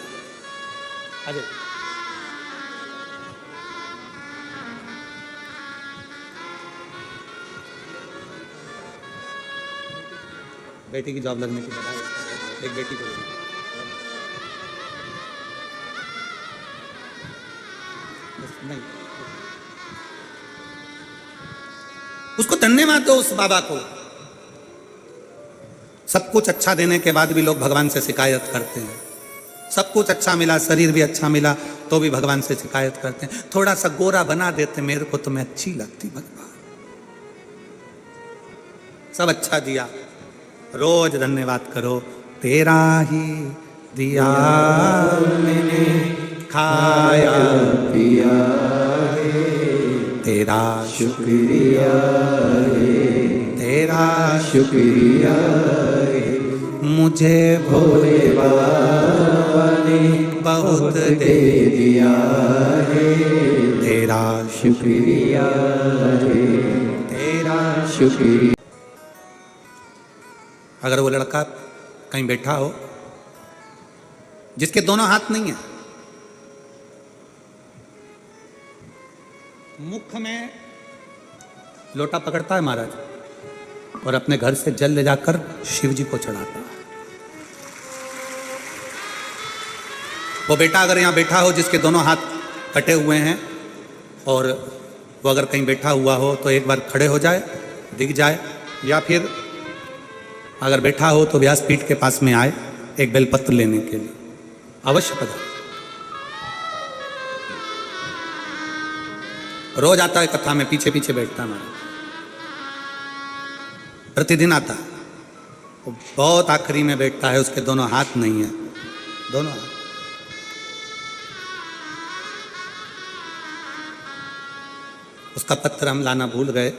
A: अरे बेटी की जॉब लगने की बधाई, एक बेटी को नहीं, उसको धन्यवाद दो उस बाबा को। सब कुछ अच्छा देने के बाद भी लोग भगवान से शिकायत करते हैं। सब कुछ अच्छा मिला, शरीर भी अच्छा मिला, तो भी भगवान से शिकायत करते हैं। थोड़ा सा गोरा बना देते मेरे को तो मैं अच्छी लगती भगवान। सब अच्छा दिया, रोज धन्यवाद करो। तेरा ही दिया मैंने खाया
B: पिया है,
A: तेरा
B: शुक्रिया है,
A: तेरा
B: शुक्रिया है।
A: मुझे
B: भोले बाबा ने
A: बहुत
B: दे दिया है,
A: तेरा
B: शुक्रिया है,
A: तेरा।
B: शुक्रिया।
A: अगर वो लड़का कहीं बैठा हो जिसके दोनों हाथ नहीं है, मुख में लोटा पकड़ता है महाराज और अपने घर से जल ले जाकर शिव जी को चढ़ाता है। वो बेटा अगर यहाँ बैठा हो जिसके दोनों हाथ कटे हुए हैं और वो अगर कहीं बैठा हुआ हो तो एक बार खड़े हो जाए, दिख जाए, या फिर अगर बैठा हो तो व्यासपीठ के पास में आए एक बेलपत्र लेने के लिए, अवश्य पधारे। रोज आता है कथा में, पीछे पीछे बैठता है हमारा, प्रतिदिन आता है। वो बहुत आखिरी में बैठता है, उसके दोनों हाथ नहीं है, दोनों हाथ। उसका पत्र हम लाना भूल गए,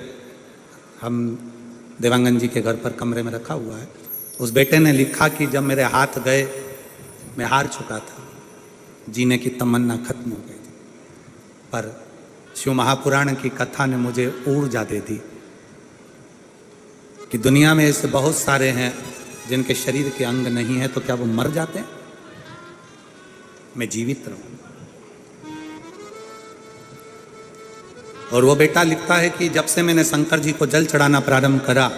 A: हम देवांगन जी के घर पर कमरे में रखा हुआ है। उस बेटे ने लिखा कि जब मेरे हाथ गए मैं हार चुका था, जीने की तमन्ना खत्म हो गई थी, पर शिव महापुराण की कथा ने मुझे ऊर्जा दे दी कि दुनिया में ऐसे बहुत सारे हैं जिनके शरीर के अंग नहीं है, तो क्या वो मर जाते हैं? मैं जीवित रहूं। और वो बेटा लिखता है कि जब से मैंने शंकर जी को जल चढ़ाना प्रारंभ करा,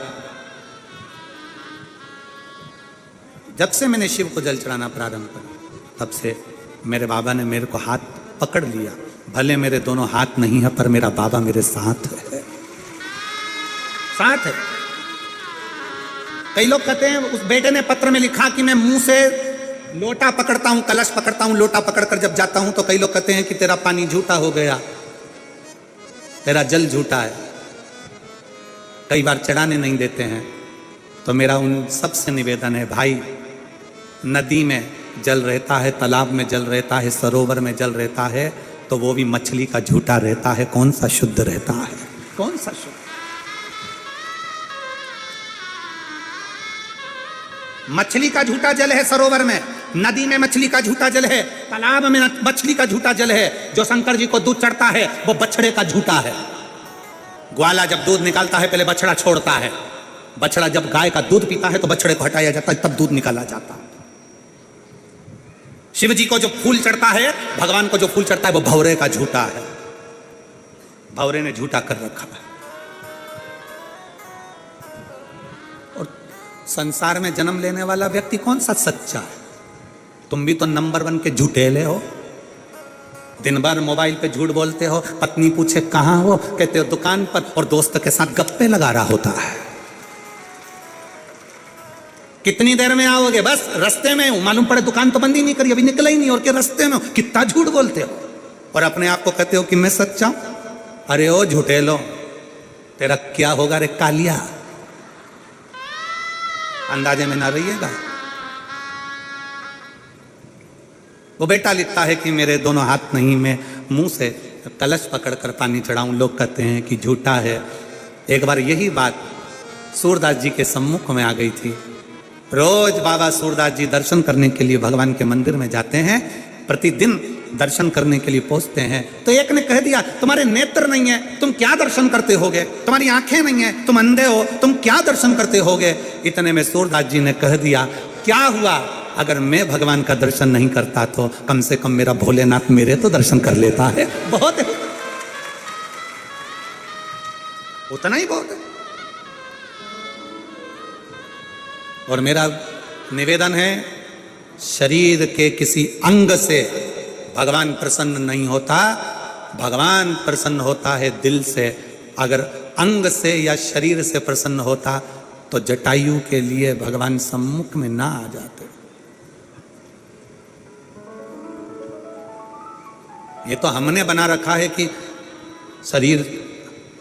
A: जब से मैंने शिव को जल चढ़ाना प्रारंभ करा, तब से मेरे बाबा ने मेरे को हाथ पकड़ लिया। भले मेरे दोनों हाथ नहीं है, पर मेरा बाबा मेरे साथ है, साथ है। कई लोग कहते हैं, उस बेटे ने पत्र में लिखा कि मैं मुंह से लोटा पकड़ता हूं, कलश पकड़ता हूं, लोटा पकड़कर जब जाता हूं तो कई लोग कहते हैं कि तेरा पानी झूठा हो गया, तेरा जल झूठा है, कई बार चढ़ाने नहीं देते हैं। तो मेरा उन सबसे निवेदन है, भाई, नदी में जल रहता है, तालाब में जल रहता है, सरोवर में जल रहता है, तो वो भी मछली का झूठा रहता है। कौन सा शुद्ध रहता है? कौन सा शुद्ध? मछली का झूठा जल है सरोवर में, नदी में मछली का झूठा जल है, तालाब में मछली का झूठा जल है। जो शंकर जी को दूध चढ़ता है वो बछड़े का झूठा है। ग्वाला जब दूध निकालता है पहले बछड़ा छोड़ता है, बछड़ा जब गाय का दूध पीता है तो बछड़े को हटाया जाता है, तब दूध निकाला जाता है। शिव जी को जो फूल चढ़ता है, भगवान को जो फूल चढ़ता है, वो भौरे का झूठा है, भौरे ने झूठा कर रखा है। और संसार में जन्म लेने वाला व्यक्ति कौन सा सच्चा है? तुम भी तो नंबर 1 के झूठेले हो। दिन भर मोबाइल पे झूठ बोलते हो, पत्नी पूछे कहाँ हो, कहते हो दुकान पर, और दोस्त के साथ गप्पे लगा रहा होता है। कितनी देर में आओगे? बस रास्ते में हूं, मालूम पड़े दुकान तो बंद ही नहीं करी, अभी निकला ही नहीं, और के रास्ते में हो। कितना झूठ बोलते हो और अपने आप को कहते हो कि मैं सच्चा हूं। अरे ओ झूठे लो, तेरा क्या होगा रे कालिया? अंदाजे में ना रहिएगा। वो बेटा लिखता है कि मेरे दोनों हाथ नहीं, मैं मुंह से कलश पकड़कर पानी चढ़ाऊं, लोग कहते हैं कि झूठा है। एक बार यही बात सूरदास जी के सम्मुख में आ गई थी। रोज बाबा सूरदास जी दर्शन करने के लिए भगवान के मंदिर में जाते हैं, प्रतिदिन दर्शन करने के लिए पहुंचते हैं। तो एक ने कह दिया, तुम्हारे नेत्र नहीं है, तुम क्या दर्शन करते होगे? तुम्हारी आंखें नहीं है, तुम अंधे हो, तुम क्या दर्शन करते होगे? इतने में सूरदास जी ने कह दिया, क्या हुआ अगर मैं भगवान का दर्शन नहीं करता तो कम से कम मेरा भोलेनाथ मेरे तो दर्शन कर लेता है। बहुत है, उतना ही बहुत है। और मेरा निवेदन है, शरीर के किसी अंग से भगवान प्रसन्न नहीं होता, भगवान प्रसन्न होता है दिल से। अगर अंग से या शरीर से प्रसन्न होता तो जटायु के लिए भगवान सम्मुख में ना आ जाते। ये तो हमने बना रखा है कि शरीर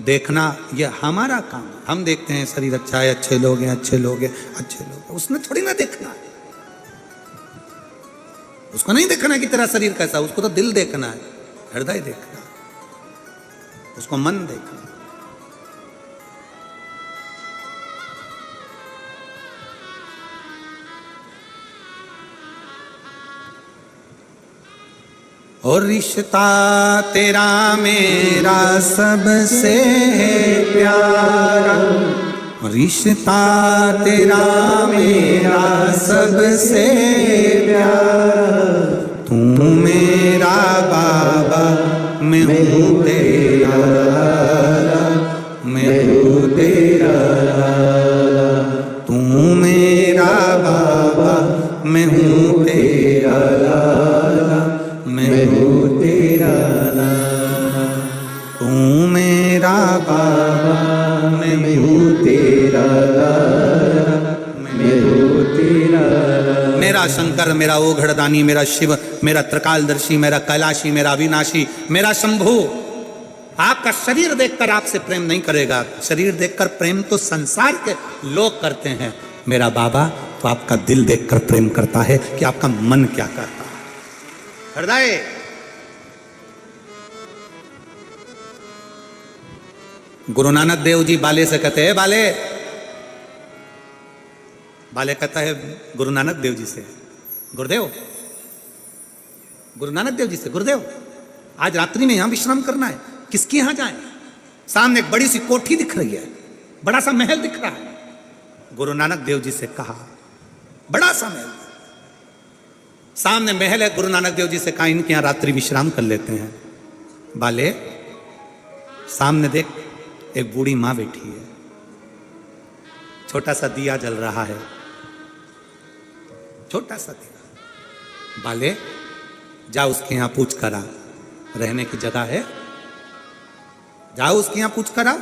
A: देखना ये हमारा काम है। हम देखते हैं शरीर अच्छा है, अच्छे लोग हैं, अच्छे लोग हैं, अच्छे लोग हैं। उसने थोड़ी ना देखना है, उसको नहीं देखना है कि तेरा शरीर कैसा है, उसको तो दिल देखना है, हृदय देखना है, उसको मन देखना है। और रिश्ता तेरा मेरा सबसे प्यारा, रिश्ता तेरा मेरा सबसे प्यारा, तू मेरा बाबा मैं हूँ तेरा लाला, मैं हूँ तेरा लाला, तू मेरा बाबा मैं हूँ तेरा लाला, मैं हूँ तेरा लाला, तू मेरा बाबा मैं हूँ तेरा लाला, मैं हूँ तेरा लाला। मेरा शंकर, मेरा ओघड़दानी, मेरा शिव, मेरा त्रिकालदर्शी, मेरा कैलाशी, मेरा अविनाशी, मेरा शंभु आपका शरीर देखकर आपसे प्रेम नहीं करेगा। शरीर देखकर प्रेम तो संसार के लोग करते हैं, मेरा बाबा तो आपका दिल देखकर प्रेम करता है कि आपका मन क्या करता है। हृदय गुरु नानक देव जी बाले से कहते हैं, बाले बाले कहता है गुरु नानक देव जी से, गुरुदेव, गुरु नानक देव जी से, गुरुदेव आज रात्रि में यहां विश्राम करना है, किसके यहां जाएं? सामने एक बड़ी सी कोठी दिख रही है, बड़ा सा महल दिख रहा है। गुरु नानक देव जी से कहा, बड़ा सा महल, सामने महल है। गुरु नानक देव जी से कहा, इनके यहां रात्रि विश्राम कर लेते हैं। बाले सामने देख, एक बूढ़ी मां बैठी है, छोटा सा दिया जल रहा है, छोटा सा दिया। बाले जा उसके यहां पूछ करा, रहने की जगह है, जाओ उसके यहां पूछ करा,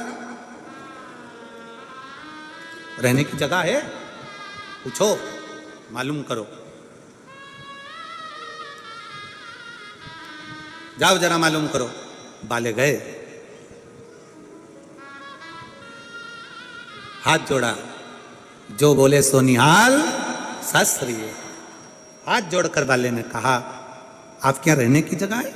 A: रहने की जगह है, पूछो, मालूम करो, जाओ जरा मालूम करो। बाले गए, हाथ जोड़ा, जो बोले सो निहाल शास्त्री। हाथ जोड़कर बाले ने कहा, आप क्या रहने की जगह है?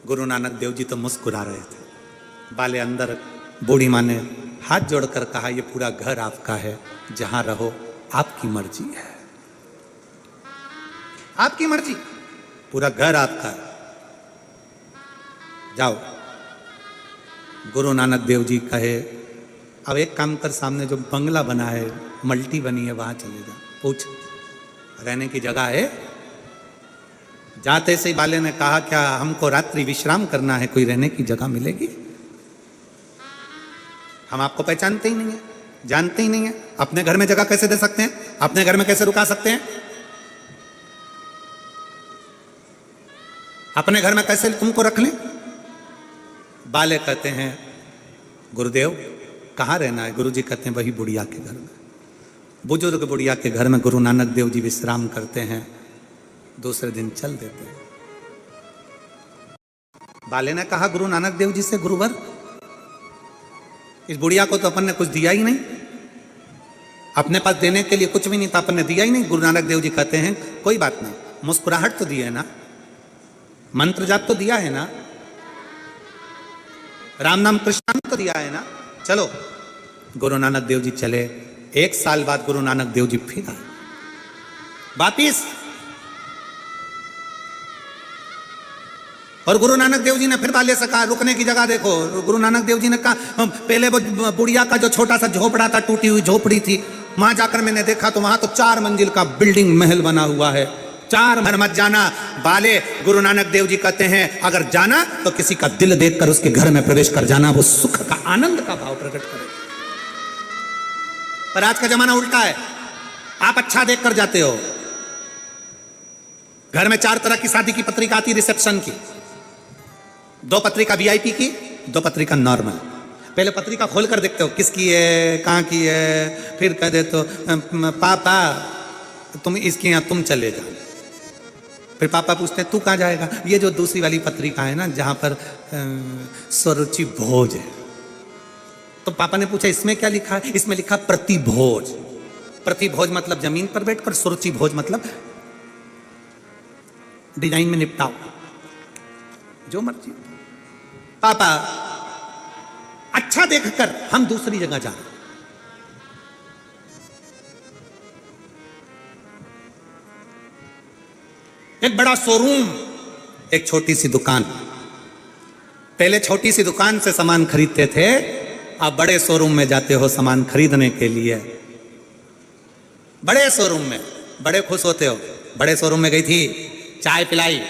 A: गुरु नानक देव जी तो मुस्कुरा रहे थे। बाले अंदर, बूढ़ी माँ ने हाथ जोड़कर कहा, ये पूरा घर आपका है, जहां रहो आपकी मर्जी है, आपकी मर्जी, पूरा घर आपका है, जाओ। गुरु नानक देव जी कहे, अब एक काम कर, सामने जो बंगला बना है, मल्टी बनी है, वहां चले जा, पूछ रहने की जगह है। जाते से ही बाले ने कहा, क्या हमको रात्रि विश्राम करना है, कोई रहने की जगह मिलेगी? हम आपको पहचानते ही नहीं है, जानते ही नहीं है, अपने घर में जगह कैसे दे सकते हैं, अपने घर में कैसे रुका सकते हैं, अपने घर में कैसे तुमको रख लें? बाले कहते हैं, गुरुदेव कहाँ रहना है? गुरुजी कहते हैं, वही बुढ़िया के घर में, बुजुर्ग बुढ़िया के घर में गुरु नानक देव जी विश्राम करते हैं, दूसरे दिन चल देते हैं। बाले ने कहा गुरु नानक देव जी से, गुरुवर इस बुढ़िया को तो अपन ने कुछ दिया ही नहीं, अपने पास देने के लिए कुछ भी नहीं था, अपन ने दिया ही नहीं। गुरु नानक देव जी कहते हैं, कोई बात नहीं, मुस्कुराहट तो दी है ना, मंत्र जाप तो दिया है ना, राम नाम कृष्ण तो दिया है ना। चलो, गुरु नानक देव जी चले, 1 साल बाद गुरु नानक देव जी फिर आए वापिस। और गुरु नानक देव जी ने फिर वाले से कहा, रुकने की जगह देखो। गुरु नानक देव जी ने कहा, पहले वो बुढ़िया का जो छोटा सा झोपड़ा था, टूटी हुई झोपड़ी थी, वहां जाकर मैंने देखा तो वहां तो 4 मंजिल का बिल्डिंग महल बना हुआ है। 4 घर मत जाना। वाले गुरु नानक देव जी कहते हैं, अगर जाना तो किसी का दिल देखकर उसके घर में प्रवेश कर जाना, वो सुख का आनंद का भाव प्रकट करे। पर आज का जमाना उल्टा है, आप अच्छा देखकर जाते हो। घर में 4 तरह की शादी की पत्रिका आती, रिसेप्शन की, 2 पत्रिका वीआईपी की, 2 पत्रिका नॉर्मल। पहले पत्रिका खोलकर देखते हो किसकी है, कहाँ की है, फिर कह देते हो पापा तुम इसके यहाँ तुम चले जाओ। फिर पापा पूछते हैं तू कहाँ जाएगा। ये जो दूसरी वाली पत्रिका है ना, जहाँ पर स्वरुचि भोज है, तो पापा ने पूछा इसमें क्या लिखा है। इसमें लिखा प्रतिभोज। प्रतिभोज मतलब जमीन पर बैठकर, स्वरुचि भोज मतलब डिजाइन में निपटाओ, जो मर्जी। पापा अच्छा देखकर हम दूसरी जगह जा रहे हैं। एक बड़ा शोरूम, एक छोटी सी दुकान। पहले छोटी सी दुकान से सामान खरीदते थे, अब बड़े शोरूम में जाते हो सामान खरीदने के लिए। बड़े शोरूम में बड़े खुश होते हो। बड़े शोरूम में गई थी, चाय पिलाई,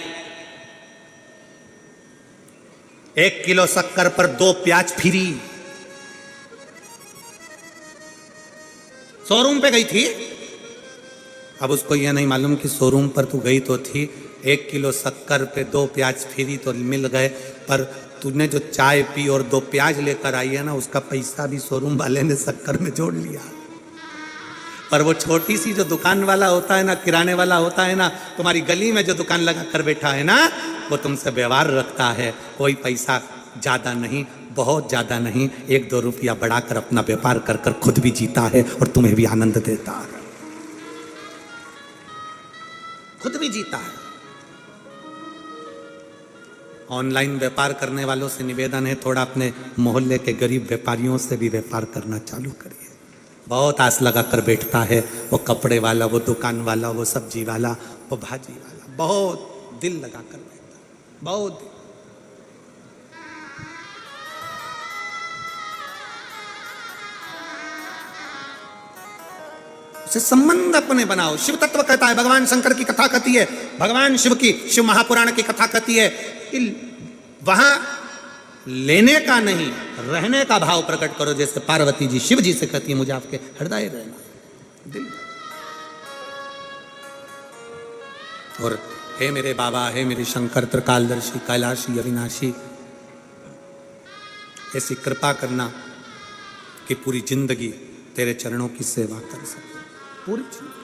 A: 1 किलो शक्कर पर 2 प्याज फ्री। शोरूम पे गई थी। अब उसको यह नहीं मालूम कि शोरूम पर तू गई तो थी, 1 किलो शक्कर पे 2 प्याज फ्री तो मिल गए, पर तूने जो चाय पी और 2 प्याज लेकर आई है ना, उसका पैसा भी शोरूम वाले ने शक्कर में जोड़ लिया। पर वो छोटी सी जो दुकान वाला होता है ना, किराने वाला होता है ना, तुम्हारी गली में जो दुकान लगा कर बैठा है ना, वो तुमसे व्यवहार रखता है। कोई पैसा ज्यादा नहीं, बहुत ज्यादा नहीं, 1-2 रुपया बढ़ाकर अपना व्यापार कर कर खुद भी जीता है और तुम्हें भी आनंद देता है, खुद भी जीता है। ऑनलाइन व्यापार करने वालों से निवेदन है, थोड़ा अपने मोहल्ले के गरीब व्यापारियों से भी व्यापार करना चालू करिए। बहुत आस लगा कर बैठता है वो कपड़े वाला, वो दुकान वाला, वो सब्जी वाला, वो भाजी वाला, बहुत दिल लगा कर बैठता है, बहुत दिल। उसे संबंध अपने बनाओ। शिव तत्व कहता है, भगवान शंकर की कथा कहती है, भगवान शिव की, शिव महापुराण की कथा कहती है कि वहां लेने का नहीं, रहने का भाव प्रकट करो। जैसे पार्वती जी शिव जी से कहती है, मुझे आपके हृदय रहना, दिल। और हे मेरे बाबा, हे मेरे शंकर त्रिकालदर्शी, कैलाशी, अविनाशी, ऐसी कृपा करना कि पूरी जिंदगी तेरे चरणों की सेवा कर सके, पूरी जिंदगी,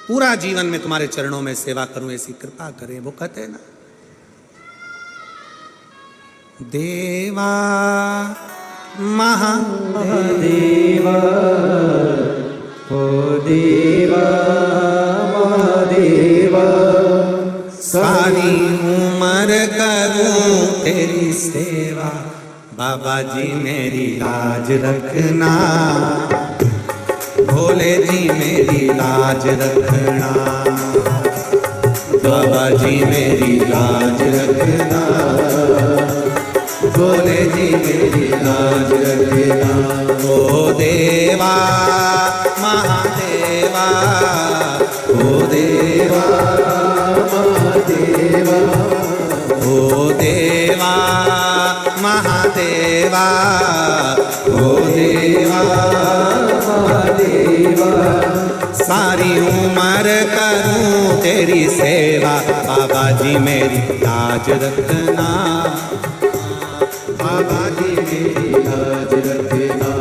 A: पूरा जीवन में तुम्हारे चरणों में सेवा करूं, ऐसी कृपा करें। वो कहते हैं ना, देवा
B: महादेवा, ओ देवा महादेवा,
A: सारी उम्र करूं तेरी सेवा, बाबा जी मेरी लाज रखना, भोले जी मेरी लाज रखना, बाबा जी मेरी लाज रखना, भोले जी मेरी लाज रखना। ओ देवा महादेवा, ओ देवा
B: महादेवा,
A: ओ देवा महादेवा, ओ देवा
B: महादेवा,
A: सारी उम्र करूं तेरी सेवा, बाबा जी मेरी लाज रखना,
B: बाबा जी मेरी लाज रखना,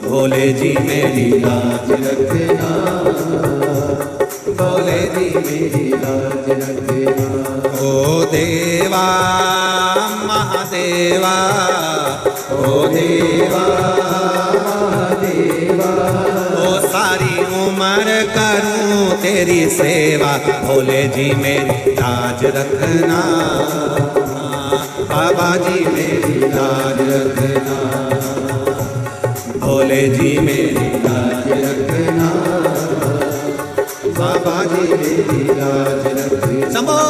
A: भोले जी मेरी
B: लाज रखना, भोले जी मेरी लाज रखना।
A: ओ देवा महादेवा, ओ देवा
B: महादेवा,
A: ओ सारी उम्र करूं तेरी सेवा, भोले जी मेरी लाज रखना, बाबा जी मेरी लाज रखना, भोले जी मेरी लाज रखना, बाबा जी मेरी लाज रखना। शंभो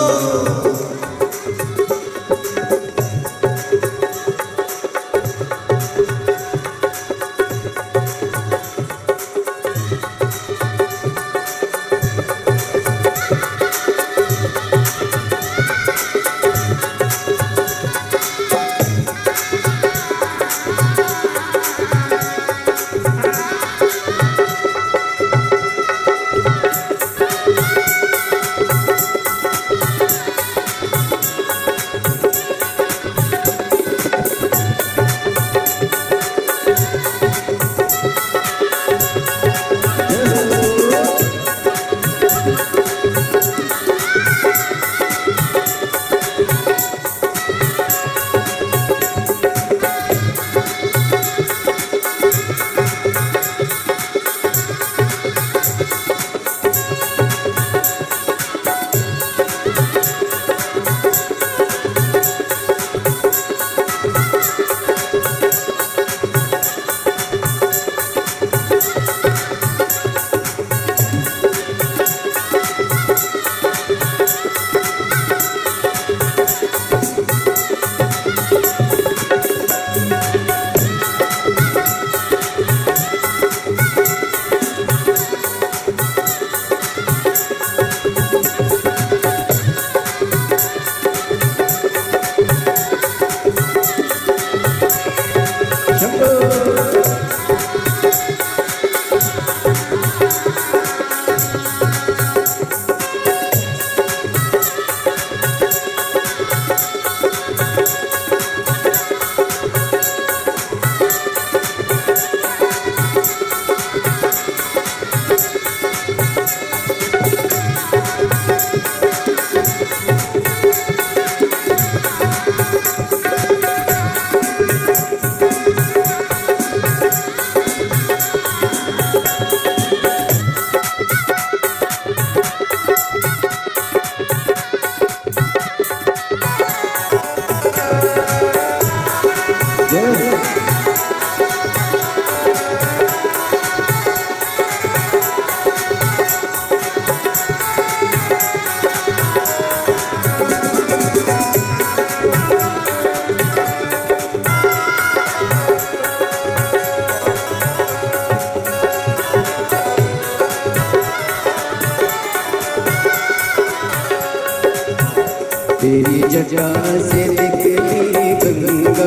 B: तेरी जटा से निकली गंगा,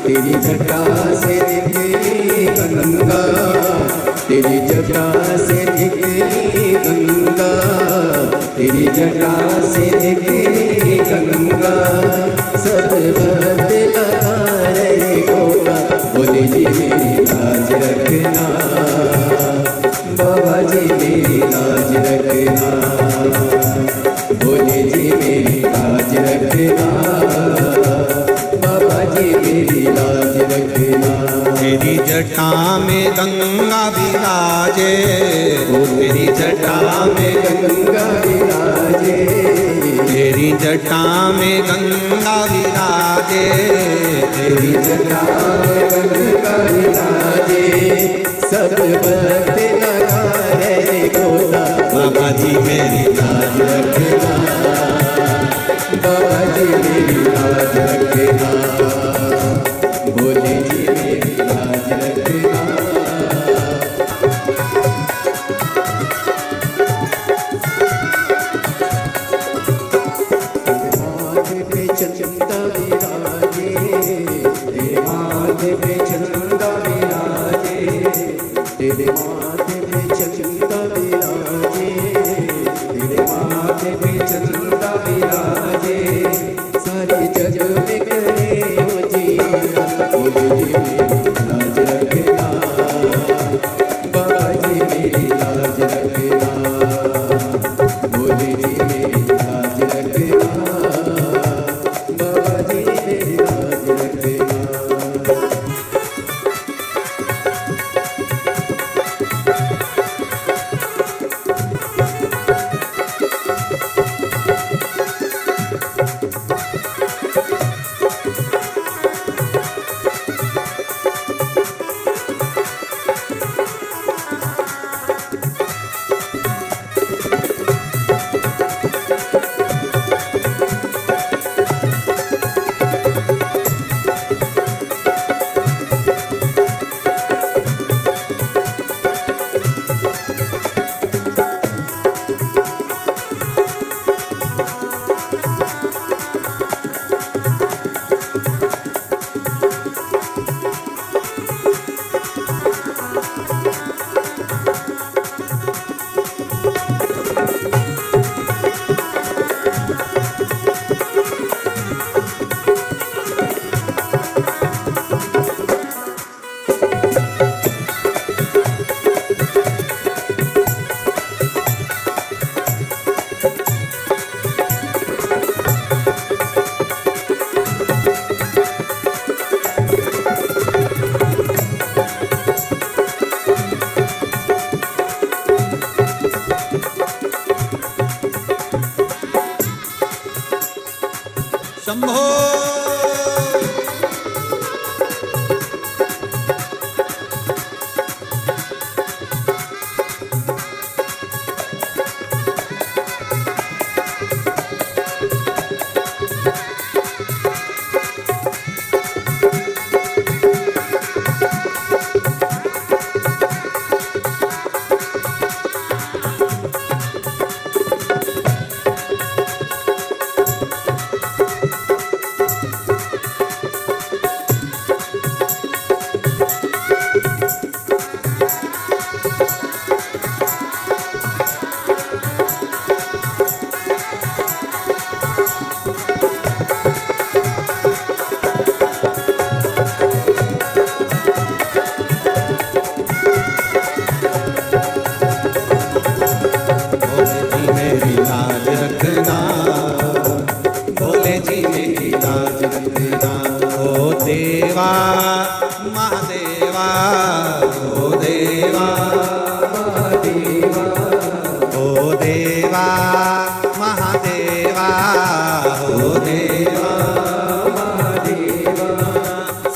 B: तेरी जटा से निकली गंगा, तेरी जटा से निकली गंगा, तेरी जटा से निकली गंगा, सब भक्त लगा रहे गोगा, बोले जी मेरी लाज रखना, बाबा जी मेरी लाज रखना, बोले जी मेरी लाज रखना, बाबा जी मेरी लाज रखना।
A: तेरी जटा में गंगा विराजे,
B: ओ तेरी जटा में गंगा विराजे,
A: तेरी जटा में गंगा विराजे,
B: तेरी जटा में गंगा विराजे, सब भक्त लगा रहे गोदा,
A: बाबा जी मेरी
B: लाज रखना, बाबा जी मेरी लाज रखना, बोले जी मेरी लाज रखना। माथे पे चंदा विराजे, तेरे माथे पे चंदा विराजे, तेरे माथे पे चंदा विराजे, तेरे माथे पे चंदा विराजे, सारे जग में करे हो जिया, बोले जी मेरी लाज रखना, बाबा जी मेरी लाज रखना, बोले जी मेरी लाज रखना, बाबा जी मेरी लाज रखना।
A: देवा महादेवा ओ देवा महादेवा ओ देवा महादेवा ओ देवा महादेवा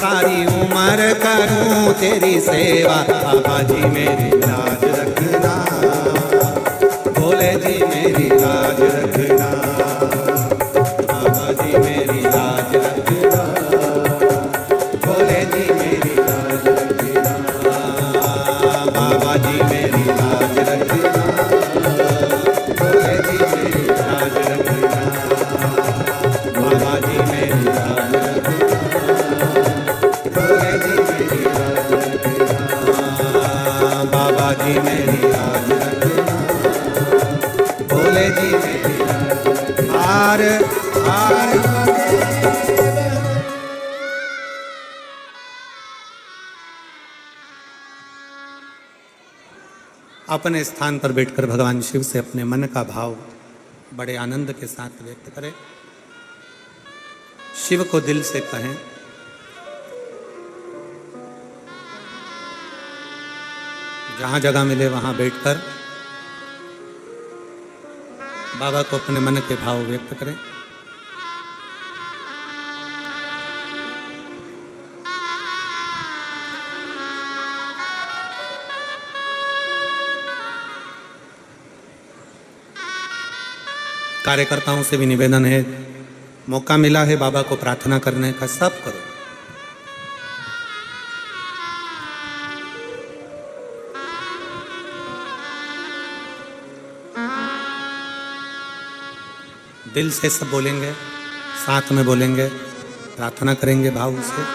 A: सारी उम्र करूं तेरी सेवा बाबा जी मेरी लाज रखना भोले जी मेरी लाज रखना बाबा जी मेरी लाज रखना भोले जी मेरी लाज रखना बाबा जी मेरी लाज रखना भोले जी मेरी लाज रखना बाबा जी मेरी लाज रखना भोले जी मेरी लाज रखना बाबा जी मेरी लाज रखना भोले जी मेरी लाज रखना हार हार अपने स्थान पर बैठकर भगवान शिव से अपने मन का भाव बड़े आनंद के साथ व्यक्त करें। शिव को दिल से कहें, जहां जगह मिले वहां बैठकर बाबा को अपने मन के भाव व्यक्त करें। कार्यकर्ताओं से भी निवेदन है, मौका मिला है बाबा को प्रार्थना करने का, सब करो। दिल से सब बोलेंगे, साथ में बोलेंगे, प्रार्थना करेंगे भाव से।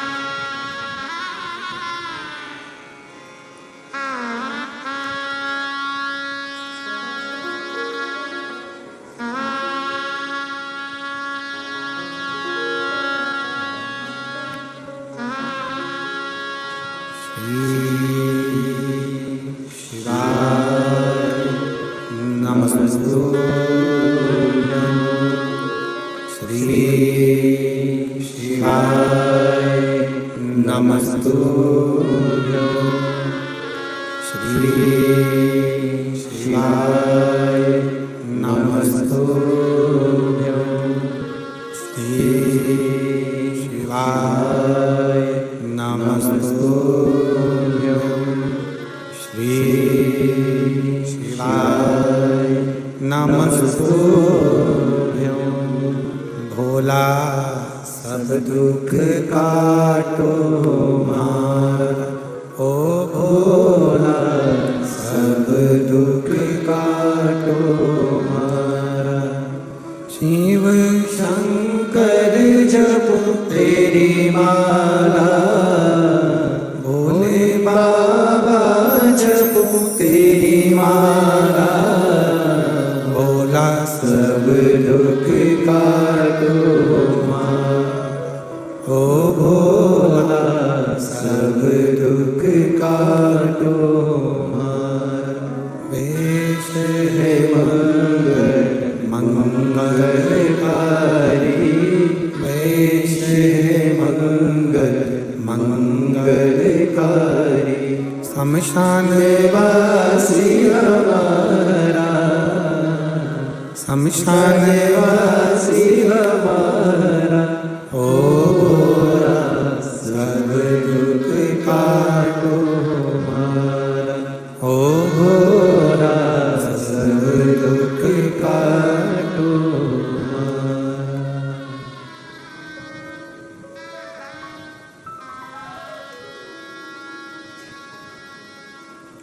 A: भोला सब दुख काटो मारा, ओ भोला सब दुख काटो मारा। शिव शंकर जपो तेरी माला, भोले बाबा जपो तेरी माला। भोला सब दुख काटो मारा, ओ भोला सब दुख काटो मारा। वेश है मंगल मंगलकारी, वेश है मंगल मंगलकारी। शमशान वासी हमारा, शमशान वासी हमारा। ओ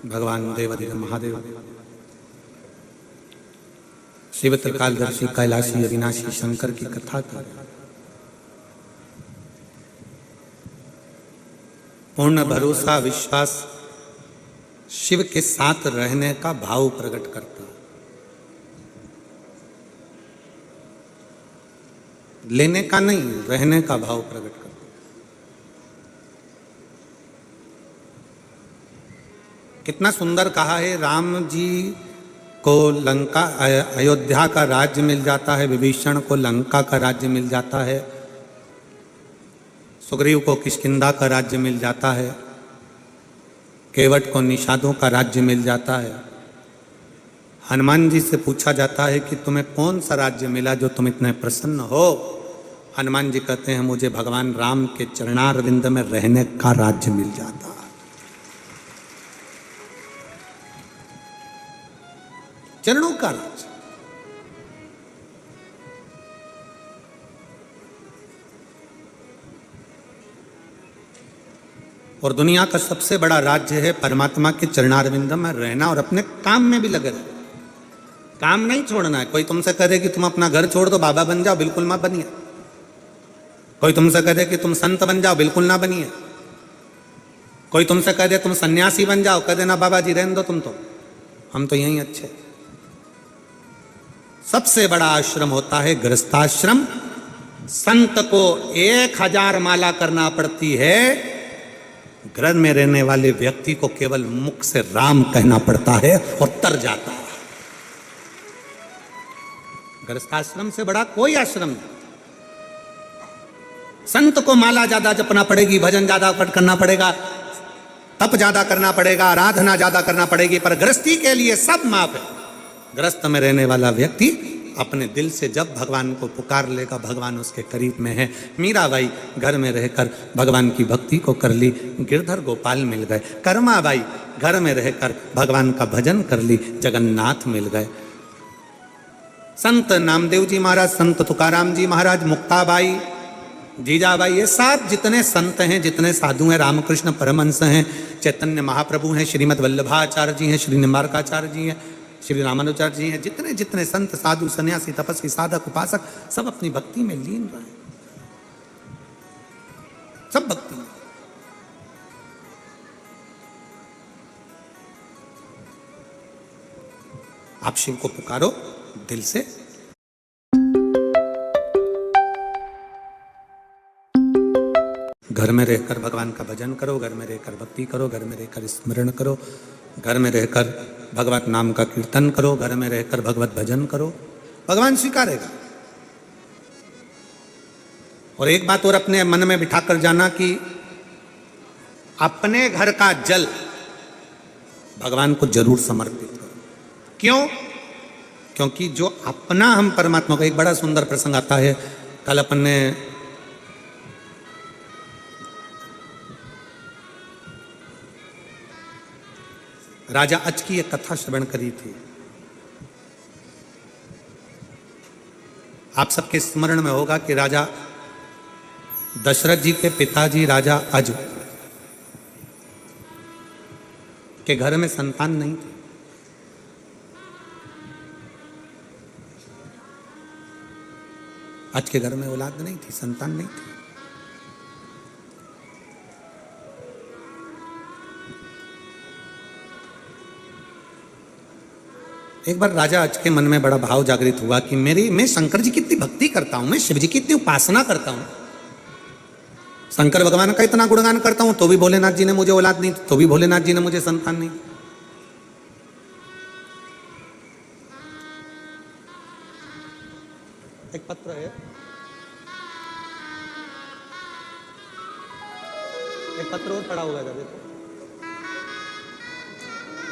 A: भगवान देवाधिदेव महादेव शिव त्रिकालदर्शी कैलाशी अविनाशी शंकर की कथा कर पूर्ण भरोसा विश्वास शिव के साथ रहने का भाव प्रकट करता है। लेने का नहीं, रहने का भाव प्रकट करता है। कितना सुंदर कहा है, राम जी को लंका अयोध्या का राज्य मिल जाता है, विभीषण को लंका का राज्य मिल जाता है, सुग्रीव को किष्किंधा का राज्य मिल जाता है, केवट को निषादों का राज्य मिल जाता है। हनुमान जी से पूछा जाता है कि तुम्हें कौन सा राज्य मिला जो तुम इतने प्रसन्न हो। हनुमान जी कहते हैं मुझे भगवान राम के चरणारविंद में रहने का राज्य मिल जाता है। चरणों का राज्य। और दुनिया का सबसे बड़ा राज्य है परमात्मा के चरणारविंद में रहना और अपने काम में भी लगे रहना। काम नहीं छोड़ना है। कोई तुमसे कहे कि तुम अपना घर छोड़ दो, बाबा बन जाओ, बिल्कुल मत बनिए। कोई तुमसे कहे कि तुम संत बन जाओ, बिल्कुल ना बनिए। कोई तुमसे कह दे तुम सन्यासी बन जाओ, कह देना बाबा जी रहने दो, तुम तो हम तो यहीं अच्छे। सबसे बड़ा आश्रम होता है गृहस्थाश्रम। संत को 1000 माला करना पड़ती है, घर में रहने वाले व्यक्ति को केवल मुख से राम कहना पड़ता है और तर जाता है। गृहस्थाश्रम से बड़ा कोई आश्रम नहीं। संत को माला ज्यादा जपना पड़ेगी, भजन ज्यादा करना पड़ेगा, तप ज्यादा करना पड़ेगा, आराधना ज्यादा करना पड़ेगी, पर गृहस्थी के लिए सब माफ है। गृहस्थ में रहने वाला व्यक्ति अपने दिल से जब भगवान को पुकार लेगा, भगवान उसके करीब में है। मीराबाई घर में रहकर भगवान की भक्ति को कर ली, गिरधर गोपाल मिल गए। कर्माबाई घर में रहकर भगवान का भजन कर ली, जगन्नाथ मिल गए। संत नामदेव जी महाराज, संत तुकाराम जी महाराज, मुक्ताबाई, जीजाबाई, ये सब जितने संत हैं, जितने साधु हैं, रामकृष्ण परमहंस हैं, चैतन्य महाप्रभु हैं, श्रीमद् वल्लभाचार्य जी हैं, श्री निम्बारकाचार्य जी हैं, श्री रामानुजाचार्य जी हैं, जितने जितने संत साधु सन्यासी तपस्वी साधक उपासक सब अपनी भक्ति में लीन रहे, सब भक्ति में। आप शिव को पुकारो दिल से। घर में रहकर भगवान का भजन करो, घर में रहकर भक्ति करो, घर में रहकर स्मरण करो, घर में रहकर भगवत नाम का कीर्तन करो, घर में रहकर भगवत भजन करो, भगवान स्वीकारेगा। और एक बात और अपने मन में बिठाकर जाना कि अपने घर का जल भगवान को जरूर समर्पित करो। क्यों? क्योंकि जो अपना हम परमात्मा को, एक बड़ा सुंदर प्रसंग आता है। कल अपन ने राजा अच की एक कथा श्रवण करी थी। आप सबके स्मरण में होगा कि राजा दशरथ जी के पिताजी राजा अज के घर में संतान नहीं थी। अज के घर में औलाद नहीं थी, संतान नहीं थी। एक बार राजा अच के मन में बड़ा भाव जागृत हुआ कि मैं शंकर जी की इतनी भक्ति करता हूं, मैं शिव जी की इतनी उपासना करता हूं, शंकर भगवान का इतना गुणगान करता हूं, तो भी भोलेनाथ जी ने मुझे औलाद नहीं, तो भी भोलेनाथ जी ने मुझे संतान नहीं। एक पत्र है, एक पत्र और पड़ा हुआ है, देखो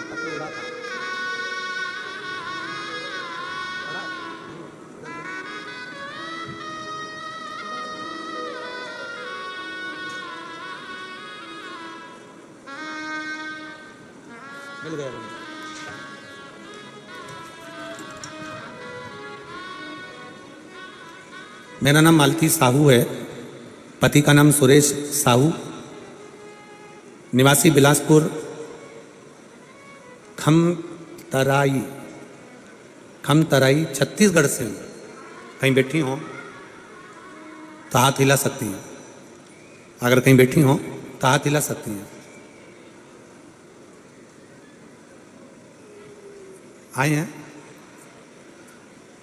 A: पत्र उड़ा था। मिल गया। मेरा नाम मालती साहू है, पति का नाम सुरेश साहू, निवासी बिलासपुर खमतराई, खमतराई छत्तीसगढ़ से हूँ। कहीं बैठी हो तो हाथ हिला सकती हैं, अगर कहीं बैठी हो तो हाथ हिला सकती हैं। आए हैं?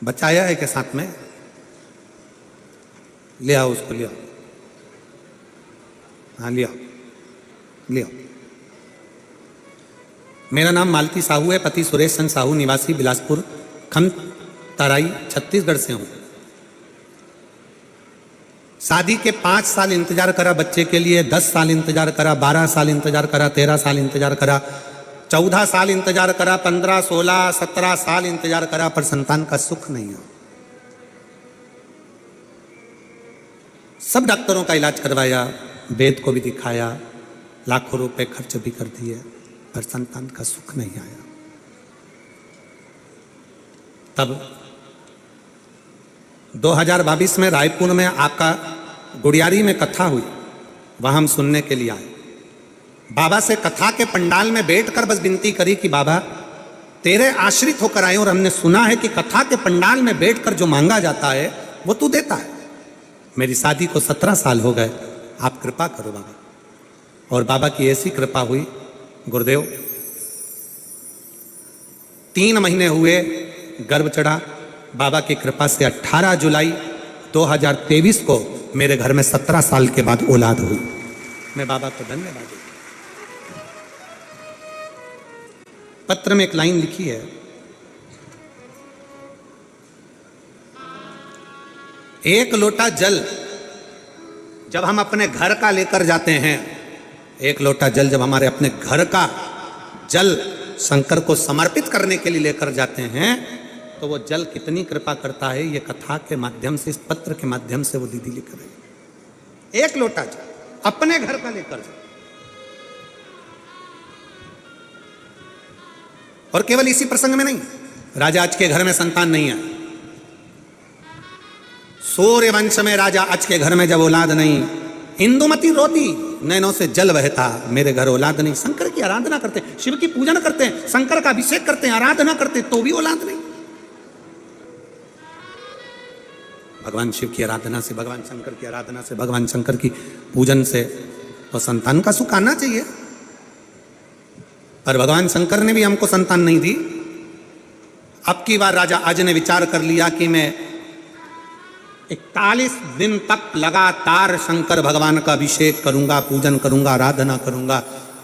A: बच्चा आया है के साथ में? ले आओ उसको, ले आओ। हाँ ले आओ, ले आओ। मेरा नाम मालती साहू है, पति सुरेश चंद्र साहू, निवासी बिलासपुर खमतराई छत्तीसगढ़ से हूं। शादी के 5 साल इंतजार करा बच्चे के लिए, 10 साल इंतजार करा, 12 साल इंतजार करा, 13 साल इंतजार करा, 14 साल इंतजार करा, 15, 16, 17 साल इंतजार करा, पर संतान का सुख नहीं है। सब डॉक्टरों का इलाज करवाया, वेद को भी दिखाया, लाखों रुपए खर्च भी कर दिए, पर संतान का सुख नहीं आया। तब 2022 में रायपुर में आपका गुड़ियारी में कथा हुई, वहां हम सुनने के लिए आए। बाबा से कथा के पंडाल में बैठकर बस विनती करी कि बाबा तेरे आश्रित होकर आए और हमने सुना है कि कथा के पंडाल में बैठकर जो मांगा जाता है वो तू देता है। मेरी शादी को 17 साल हो गए, आप कृपा करो बाबा। और बाबा की ऐसी कृपा हुई, गुरुदेव 3 महीने हुए, गर्भ चढ़ा। बाबा की कृपा से 18 जुलाई 2023 को मेरे घर में 17 साल के बाद औलाद हुई। मैं बाबा को धन्यवाद देता हूं। पत्र में एक लाइन लिखी है, एक लोटा जल जब हम अपने घर का लेकर जाते हैं, एक लोटा जल जब हमारे अपने घर का जल शंकर को समर्पित करने के लिए लेकर जाते हैं, तो वो जल कितनी कृपा करता है, ये कथा के माध्यम से, इस पत्र के माध्यम से वो दीदी लिख रहे हैं। एक लोटा जल अपने घर का लेकर जाओ। और केवल इसी प्रसंग में नहीं, राजा आज के घर में संतान नहीं है। सूर्य वंश में राजा आज के घर में जब औलाद नहीं, इंदुमती रोती, नैनों से जल बहता, मेरे घर औलाद नहीं। शंकर की आराधना करते, शिव की पूजन करते हैं, शंकर का अभिषेक करते हैं, आराधना करते, तो भी औलाद नहीं। भगवान शिव की आराधना से, भगवान शंकर की आराधना से, भगवान शंकर की पूजन से तो संतान का सुख आना चाहिए। पर भगवान शंकर ने भी हमको संतान नहीं दी। अब की बार राजा आज ने विचार कर लिया कि मैं 41 दिन तक लगातार शंकर भगवान का अभिषेक करूंगा, पूजन करूंगा, आराधना करूंगा।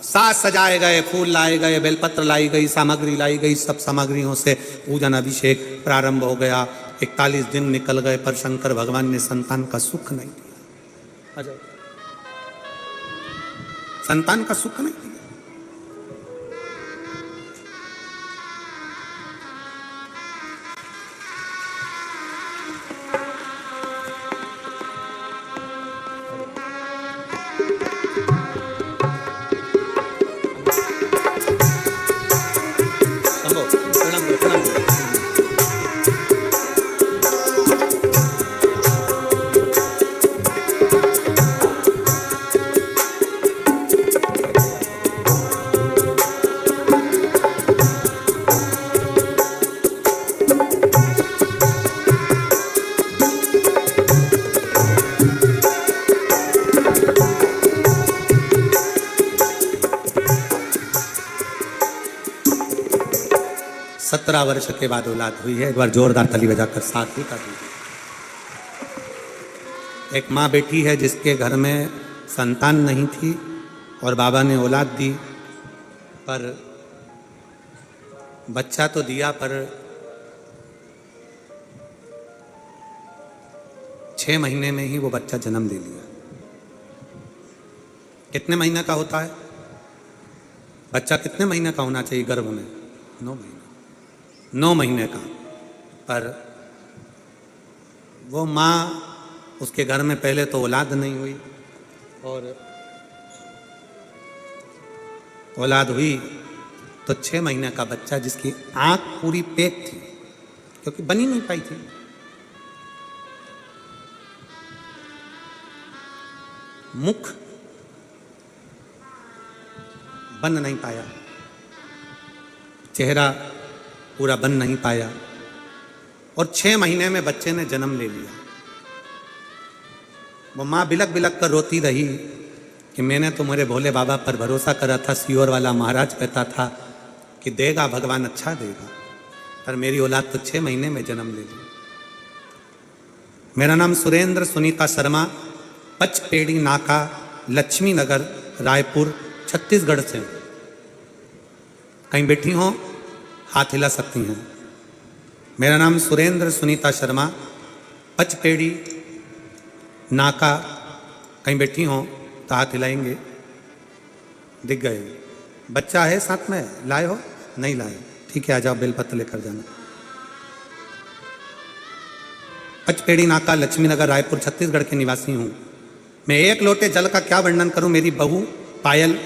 A: साज सजाए गए, फूल लाए गए, बेलपत्र लाई गई, सामग्री लाई गई, सब सामग्रियों से पूजन अभिषेक प्रारंभ हो गया। 41 दिन निकल गए, पर शंकर भगवान ने संतान का सुख नहीं दिया। संतान का सुख नहीं दिया। वर्ष के बाद औलाद हुई है। एक बार जोरदार ताली बजाकर साथ ही कर दीजिए। एक माँ बेटी है जिसके घर में संतान नहीं थी और बाबा ने औलाद दी, पर बच्चा तो दिया, पर 6 महीने में ही वो बच्चा जन्म ले लिया। कितने महीने का होता है बच्चा? कितने महीने का होना चाहिए गर्भ में? 9 महीने। 9 महीने का। पर वो माँ, उसके घर में पहले तो औलाद नहीं हुई, और औलाद हुई तो 6 महीने का बच्चा, जिसकी आंख पूरी पैक थी क्योंकि बनी नहीं पाई थी। मुख बन नहीं पाया, चेहरा पूरा बन नहीं पाया और 6 महीने में बच्चे ने जन्म ले लिया। वो माँ बिलक बिलक कर रोती रही कि मैंने तो मेरे भोले बाबा पर भरोसा करा था, सीहोर वाला महाराज कहता था कि देगा भगवान अच्छा देगा, पर मेरी औलाद तो 6 महीने में जन्म ले ली। मेरा नाम सुरेंद्र सुनीता शर्मा, पचपेड़ी नाका, लक्ष्मी नगर, रायपुर, छत्तीसगढ़ से। कहीं बैठी हो हाथ हिला सकती हैं। मेरा नाम सुरेंद्र सुनीता शर्मा, पचपेड़ी नाका, कहीं बैठी हो तो हाथ हिलाएंगे। दिख गए। बच्चा है साथ में, लाए हो? नहीं लाए, ठीक है, आ जाओ, बेलपत्र लेकर जाना। पचपेड़ी नाका, लक्ष्मी नगर, रायपुर, छत्तीसगढ़ के निवासी हूँ। मैं एक लोटे जल का क्या वर्णन करूँ। मेरी बहू पायल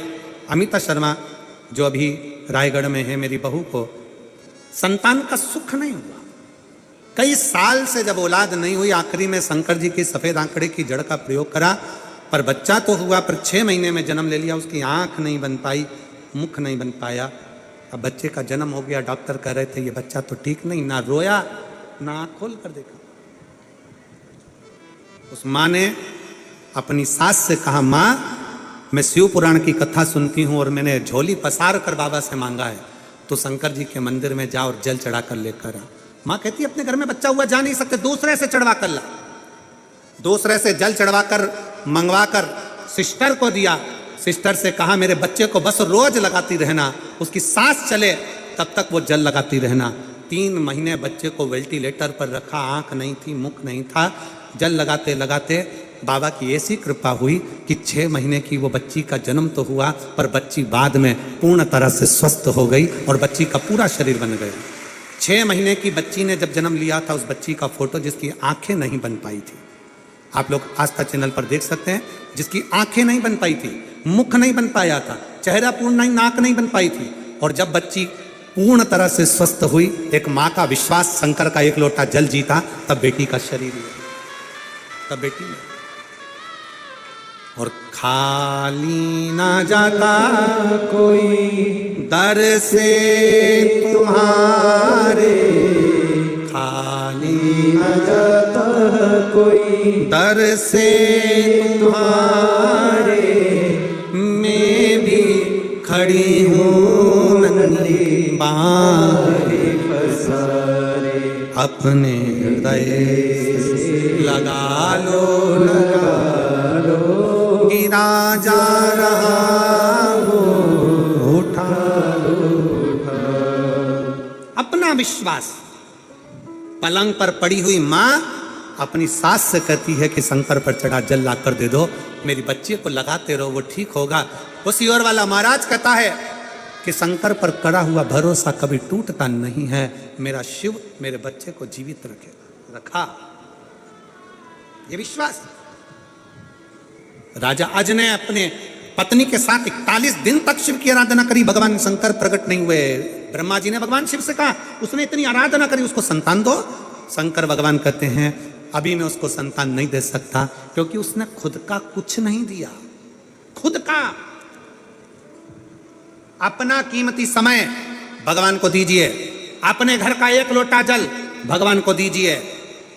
A: अमिता शर्मा जो अभी रायगढ़ में है, मेरी बहू को संतान का सुख नहीं हुआ। कई साल से जब औलाद नहीं हुई, आखिरी में शंकर जी की सफेद आंकड़े की जड़ का प्रयोग करा, पर बच्चा तो हुआ, पर 6 महीने में जन्म ले लिया। उसकी आंख नहीं बन पाई, मुख नहीं बन पाया। अब बच्चे का जन्म हो गया, डॉक्टर कह रहे थे ये बच्चा तो ठीक नहीं, ना रोया ना आंख खोल कर देखा। उस माँ ने अपनी सास से कहा, माँ मैं शिव पुराण की कथा सुनती हूँ और मैंने झोली पसार कर बाबा से मांगा है, तो शंकर जी के मंदिर में जा और जल चढ़ा कर लेकर आ। माँ कहती अपने घर में बच्चा हुआ जा नहीं सकते, दूसरे से चढ़वा कर ला। दूसरे से जल चढ़वा कर मंगवा कर सिस्टर को दिया। सिस्टर से कहा मेरे बच्चे को बस रोज लगाती रहना, उसकी सांस चले तब तक वो जल लगाती रहना। 3 महीने बच्चे को वेंटिलेटर पर रखा, आंख नहीं थी, मुख नहीं था। जल लगाते लगाते बाबा की ऐसी कृपा हुई कि 6 महीने की वो बच्ची का जन्म तो हुआ, पर बच्ची बाद में पूर्ण तरह से स्वस्थ हो गई और बच्ची का पूरा शरीर बन गया। 6 महीने की बच्ची ने जब जन्म लिया था, उस बच्ची का फोटो जिसकी आंखें नहीं बन पाई थी, आप लोग आस्था चैनल पर देख सकते हैं, जिसकी आंखें नहीं बन पाई थी, मुख नहीं बन पाया था, चेहरा पूर्ण नहीं, नाक नहीं बन पाई थी। और जब बच्ची पूर्ण तरह से स्वस्थ हुई, एक माँ का विश्वास, शंकर का एक लोटा जल जीता, तब बेटी का शरीर हुआ, तब बेटी ने। और खाली ना जाता कोई दर से तुम्हारे, खाली ना जाता कोई दर से तुम्हारे, मैं भी खड़ी हूँ नंदी बारे पसारे, अपने हृदय से लगा लो गिरा जा रहा हो, उठा अपना विश्वास। पलंग पर पड़ी हुई माँ अपनी सास से कहती है कि शंकर पर चढ़ा जल ला कर दे दो, मेरी बच्ची को लगाते रहो, वो ठीक होगा। वो सीहोर वाला महाराज कहता है कि शंकर पर कड़ा हुआ भरोसा कभी टूटता नहीं है, मेरा शिव मेरे बच्चे को जीवित रखा, ये विश्वास। राजा अज ने अपने पत्नी के साथ 41 दिन तक शिव की आराधना करी, भगवान शंकर प्रकट नहीं हुए। ब्रह्मा जी ने भगवान शिव से कहा, उसने इतनी आराधना करी, उसको संतान दो। शंकर भगवान कहते हैं अभी मैं उसको संतान नहीं दे सकता, क्योंकि उसने खुद का कुछ नहीं दिया। खुद का अपना कीमती समय भगवान को दीजिए, अपने घर का एक लोटा जल भगवान को दीजिए,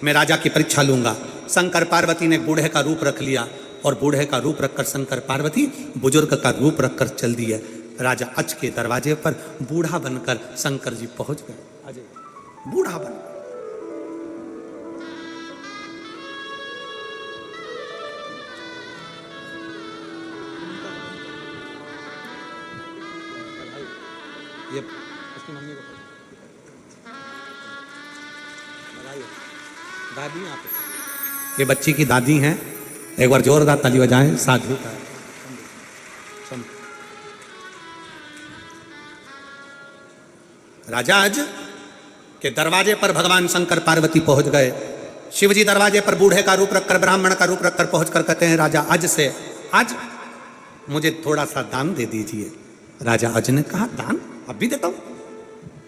A: मैं राजा की परीक्षा लूंगा। शंकर पार्वती ने बूढ़े का रूप रख लिया, और बूढ़े का रूप रखकर शंकर पार्वती बुजुर्ग का रूप रखकर चल दिए। राजा अच के दरवाजे पर बूढ़ा बनकर शंकर जी पहुंच गए। अजय बूढ़ा बन ये उसकी मम्मी को दादी यहाँ पे, ये बच्ची की दादी हैं। एक बार जोरदार ताली बजाएं। साधु का राजा आज के दरवाजे पर भगवान शंकर पार्वती पहुंच गए। शिवजी दरवाजे पर बूढ़े का रूप रखकर, ब्राह्मण का रूप रखकर पहुंचकर कहते हैं, राजा अज से आज मुझे थोड़ा सा दान दे दीजिए। राजा अज ने कहा, दान अब भी देता हूं।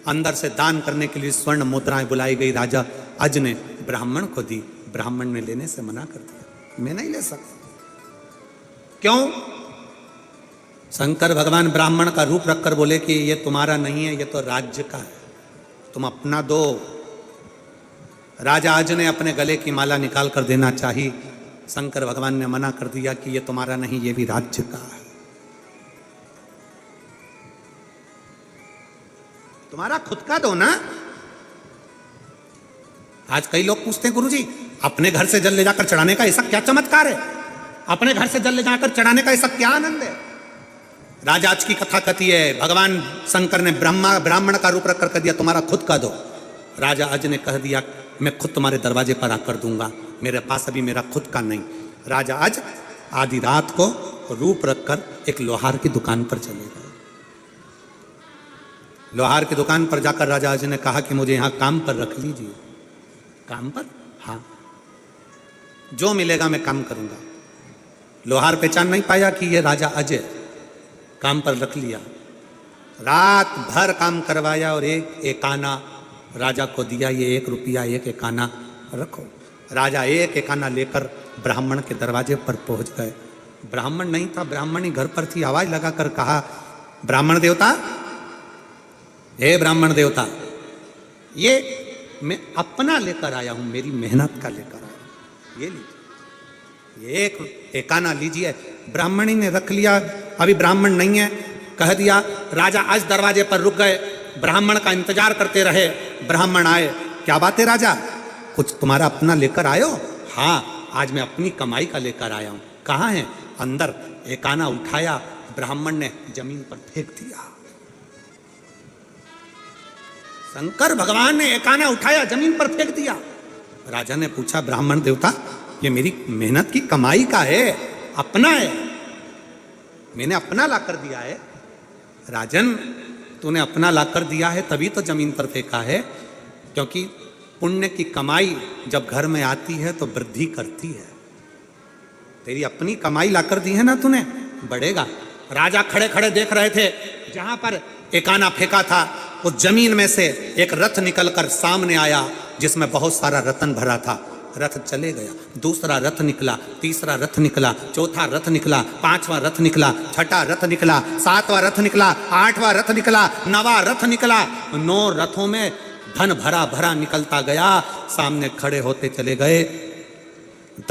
A: अंदर से दान करने के लिए स्वर्ण मुद्राएं बुलाई गई। राजा अज ने ब्राह्मण को दी, ब्राह्मण ने लेने से मना कर दिया, मैं नहीं ले सकता। क्यों? शंकर भगवान ब्राह्मण का रूप रखकर बोले कि ये तुम्हारा नहीं है, ये तो राज्य का है, तुम अपना दो। राजा आज ने अपने गले की माला निकाल कर देना चाहिए, शंकर भगवान ने मना कर दिया कि ये तुम्हारा नहीं, ये भी राज्य का है, तुम्हारा खुद का दो ना। आज कई लोग पूछते हैं गुरुजी अपने घर से जल ले जाकर चढ़ाने का ऐसा क्या चमत्कार है, अपने घर से जल ले जाकर चढ़ाने का ऐसा क्या आनंद है। राजा आज की कथा कथी है, भगवान शंकर ने ब्राह्मण का रूप रखकर कह दिया तुम्हारा खुद का दो। राजा आज ने कह दिया मैं खुद तुम्हारे दरवाजे पर आकर दूंगा, मेरे पास अभी मेरा खुद का नहीं। राजा आज आधी रात को रूप रखकर एक लोहार की दुकान पर चले गए। लोहार की दुकान पर जाकर राजा आज ने कहा कि मुझे यहां काम पर रख लीजिए। काम पर? हाँ, जो मिलेगा मैं काम करूंगा। लोहार पहचान नहीं पाया कि ये राजा अजय, काम पर रख लिया, रात भर काम करवाया और एक आना राजा को दिया, ये 1 रुपया 1 आना रखो। राजा 1 आना लेकर ब्राह्मण के दरवाजे पर पहुंच गए। ब्राह्मण नहीं था, ब्राह्मणी घर पर थी। आवाज लगाकर कहा ब्राह्मण देवता, हे ब्राह्मण देवता, ये मैं अपना लेकर आया हूं, मेरी मेहनत का लेकर आया हूं, ये लीजिए, ये 1 आना लीजिए। ब्राह्मणी ने रख लिया। अभी ब्राह्मण नहीं है, कह दिया। राजा आज दरवाजे पर रुक गए, ब्राह्मण का इंतजार करते रहे। ब्राह्मण आए, क्या बात है राजा, कुछ तुम्हारा अपना लेकर आयो? हाँ, आज मैं अपनी कमाई का लेकर आया हूं। कहाँ है? अंदर। 1 आना उठाया, ब्राह्मण ने जमीन पर फेंक दिया। शंकर भगवान ने 1 आना उठाया, जमीन पर फेंक दिया। राजा ने पूछा ब्राह्मण देवता, ये मेरी मेहनत की कमाई का है, अपना है, मैंने अपना लाकर दिया है। राजन, तूने अपना लाकर दिया है तभी तो जमीन पर फेंका है, क्योंकि पुण्य की कमाई जब घर में आती है तो वृद्धि करती है। तेरी अपनी कमाई लाकर दी है ना तूने, बढ़ेगा। राजा खड़े खड़े देख रहे थे, जहां पर 1 आना फेंका था उस जमीन में से एक रथ निकलकर सामने आया, जिसमें बहुत सारा रत्न भरा था। रथ चले गया, दूसरा रथ निकला, तीसरा रथ निकला, चौथा रथ निकला, 5वां रथ निकला, 6ठा रथ निकला, 7वां रथ निकला, 8वां रथ निकला, 9वां रथ निकला। 9 रथों में धन भरा भरा निकलता गया, सामने खड़े होते चले गए।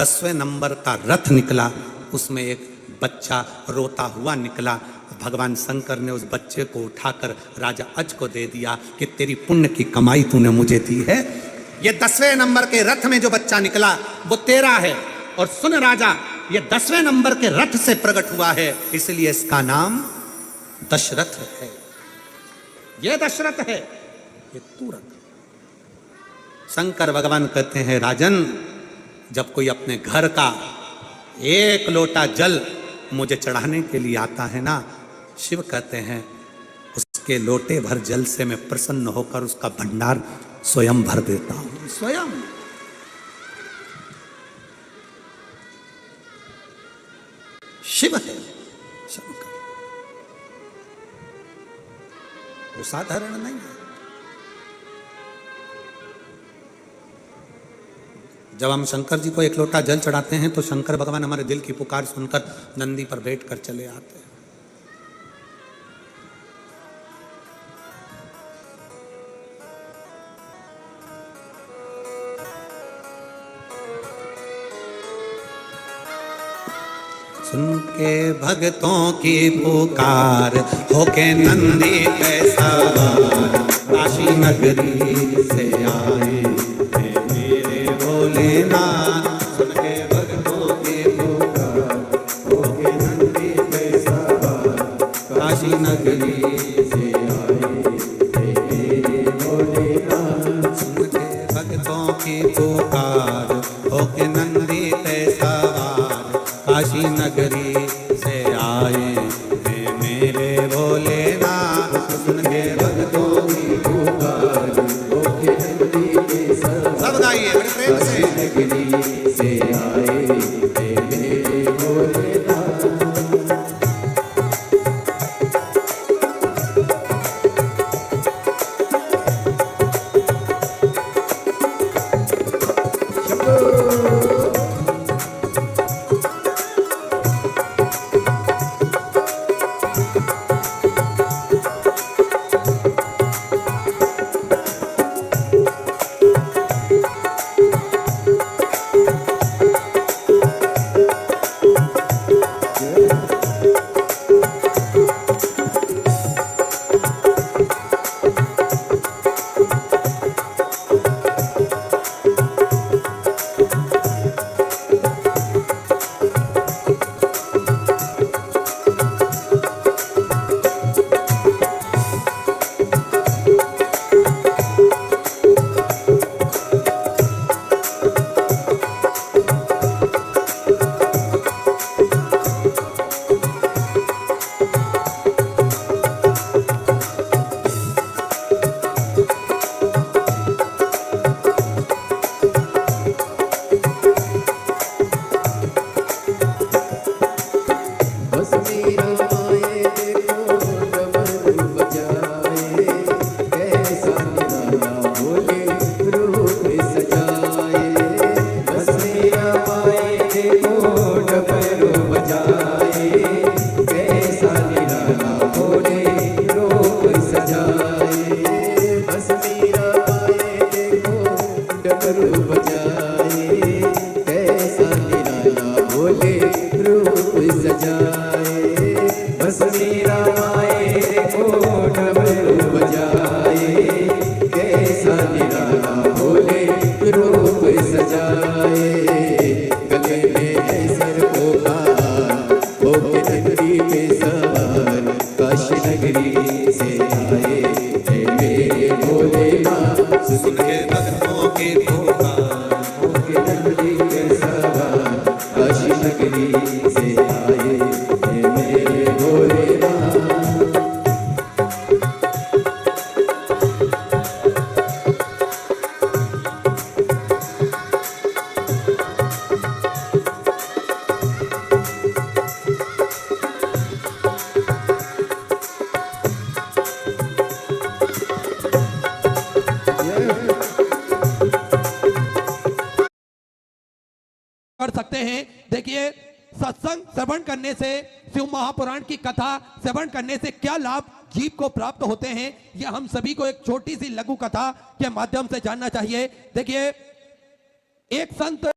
A: 10वें नंबर का रथ निकला, उसमें एक बच्चा रोता हुआ निकला। भगवान शंकर ने उस बच्चे को उठाकर राजा अज को दे दिया कि तेरी पुण्य की कमाई तूने मुझे दी है। ये 10वें नंबर के रथ में जो बच्चा निकला वो तेरा है। और सुन राजा, ये 10वें नंबर के रथ से प्रकट हुआ है, इसलिए इसका नाम दशरथ है। ये दशरथ है, ये तू रथ। शंकर भगवान कहते हैं राजन, जब कोई अपने घर का 1 लोटा जल मुझे चढ़ाने के लिए आता है ना, शिव कहते हैं उसके लोटे भर जल से मैं प्रसन्न होकर उसका भंडार स्वयं भर देता हूं। स्वयं। शिव है शंकर, वो साधारण नहीं है। जब हम शंकर जी को 1 लोटा जल चढ़ाते हैं तो शंकर भगवान हमारे दिल की पुकार सुनकर नंदी पर बैठकर चले आते हैं। सुन के भक्तों की पुकार होके नंदी पे सवार काशी नगरी से आए मेरे भोलेनाथ। सुन के भक्तों की पुकार होके नंदी पे सवार काशी नगरी से आए मेरे भोलेनाथ। सुन के भक्तों की पुकार होके नंदी पे सवार काशी नगरी से आए हैं मेरे भोलेनाथ। सुन के भक्तों की पुकार होके नंदी पे सवार सब गाइए बड़े प्रेम से। नगरी से आए हैं मेरे भोलेनाथ।
B: सजाए, बस मेरा माए को डमरू बजाए, कैसा निराला भोले रूप सजाए। गले में है सर को हार, होके नगरी पे सवार, काशी नगरी से आए हे मेरे भोले नाथ।
A: सुन के भक्तों के पुकार,
B: होके नगरी पे सवार, काशी नगरी से आए हे मेरे भोले नाथ।
C: कर सकते हैं। देखिए सत्संग श्रवण करने से, शिव महापुराण की कथा श्रवण करने से क्या लाभ जीव को प्राप्त होते हैं, यह हम सभी को एक छोटी सी लघु कथा के माध्यम से जानना चाहिए। देखिए एक संत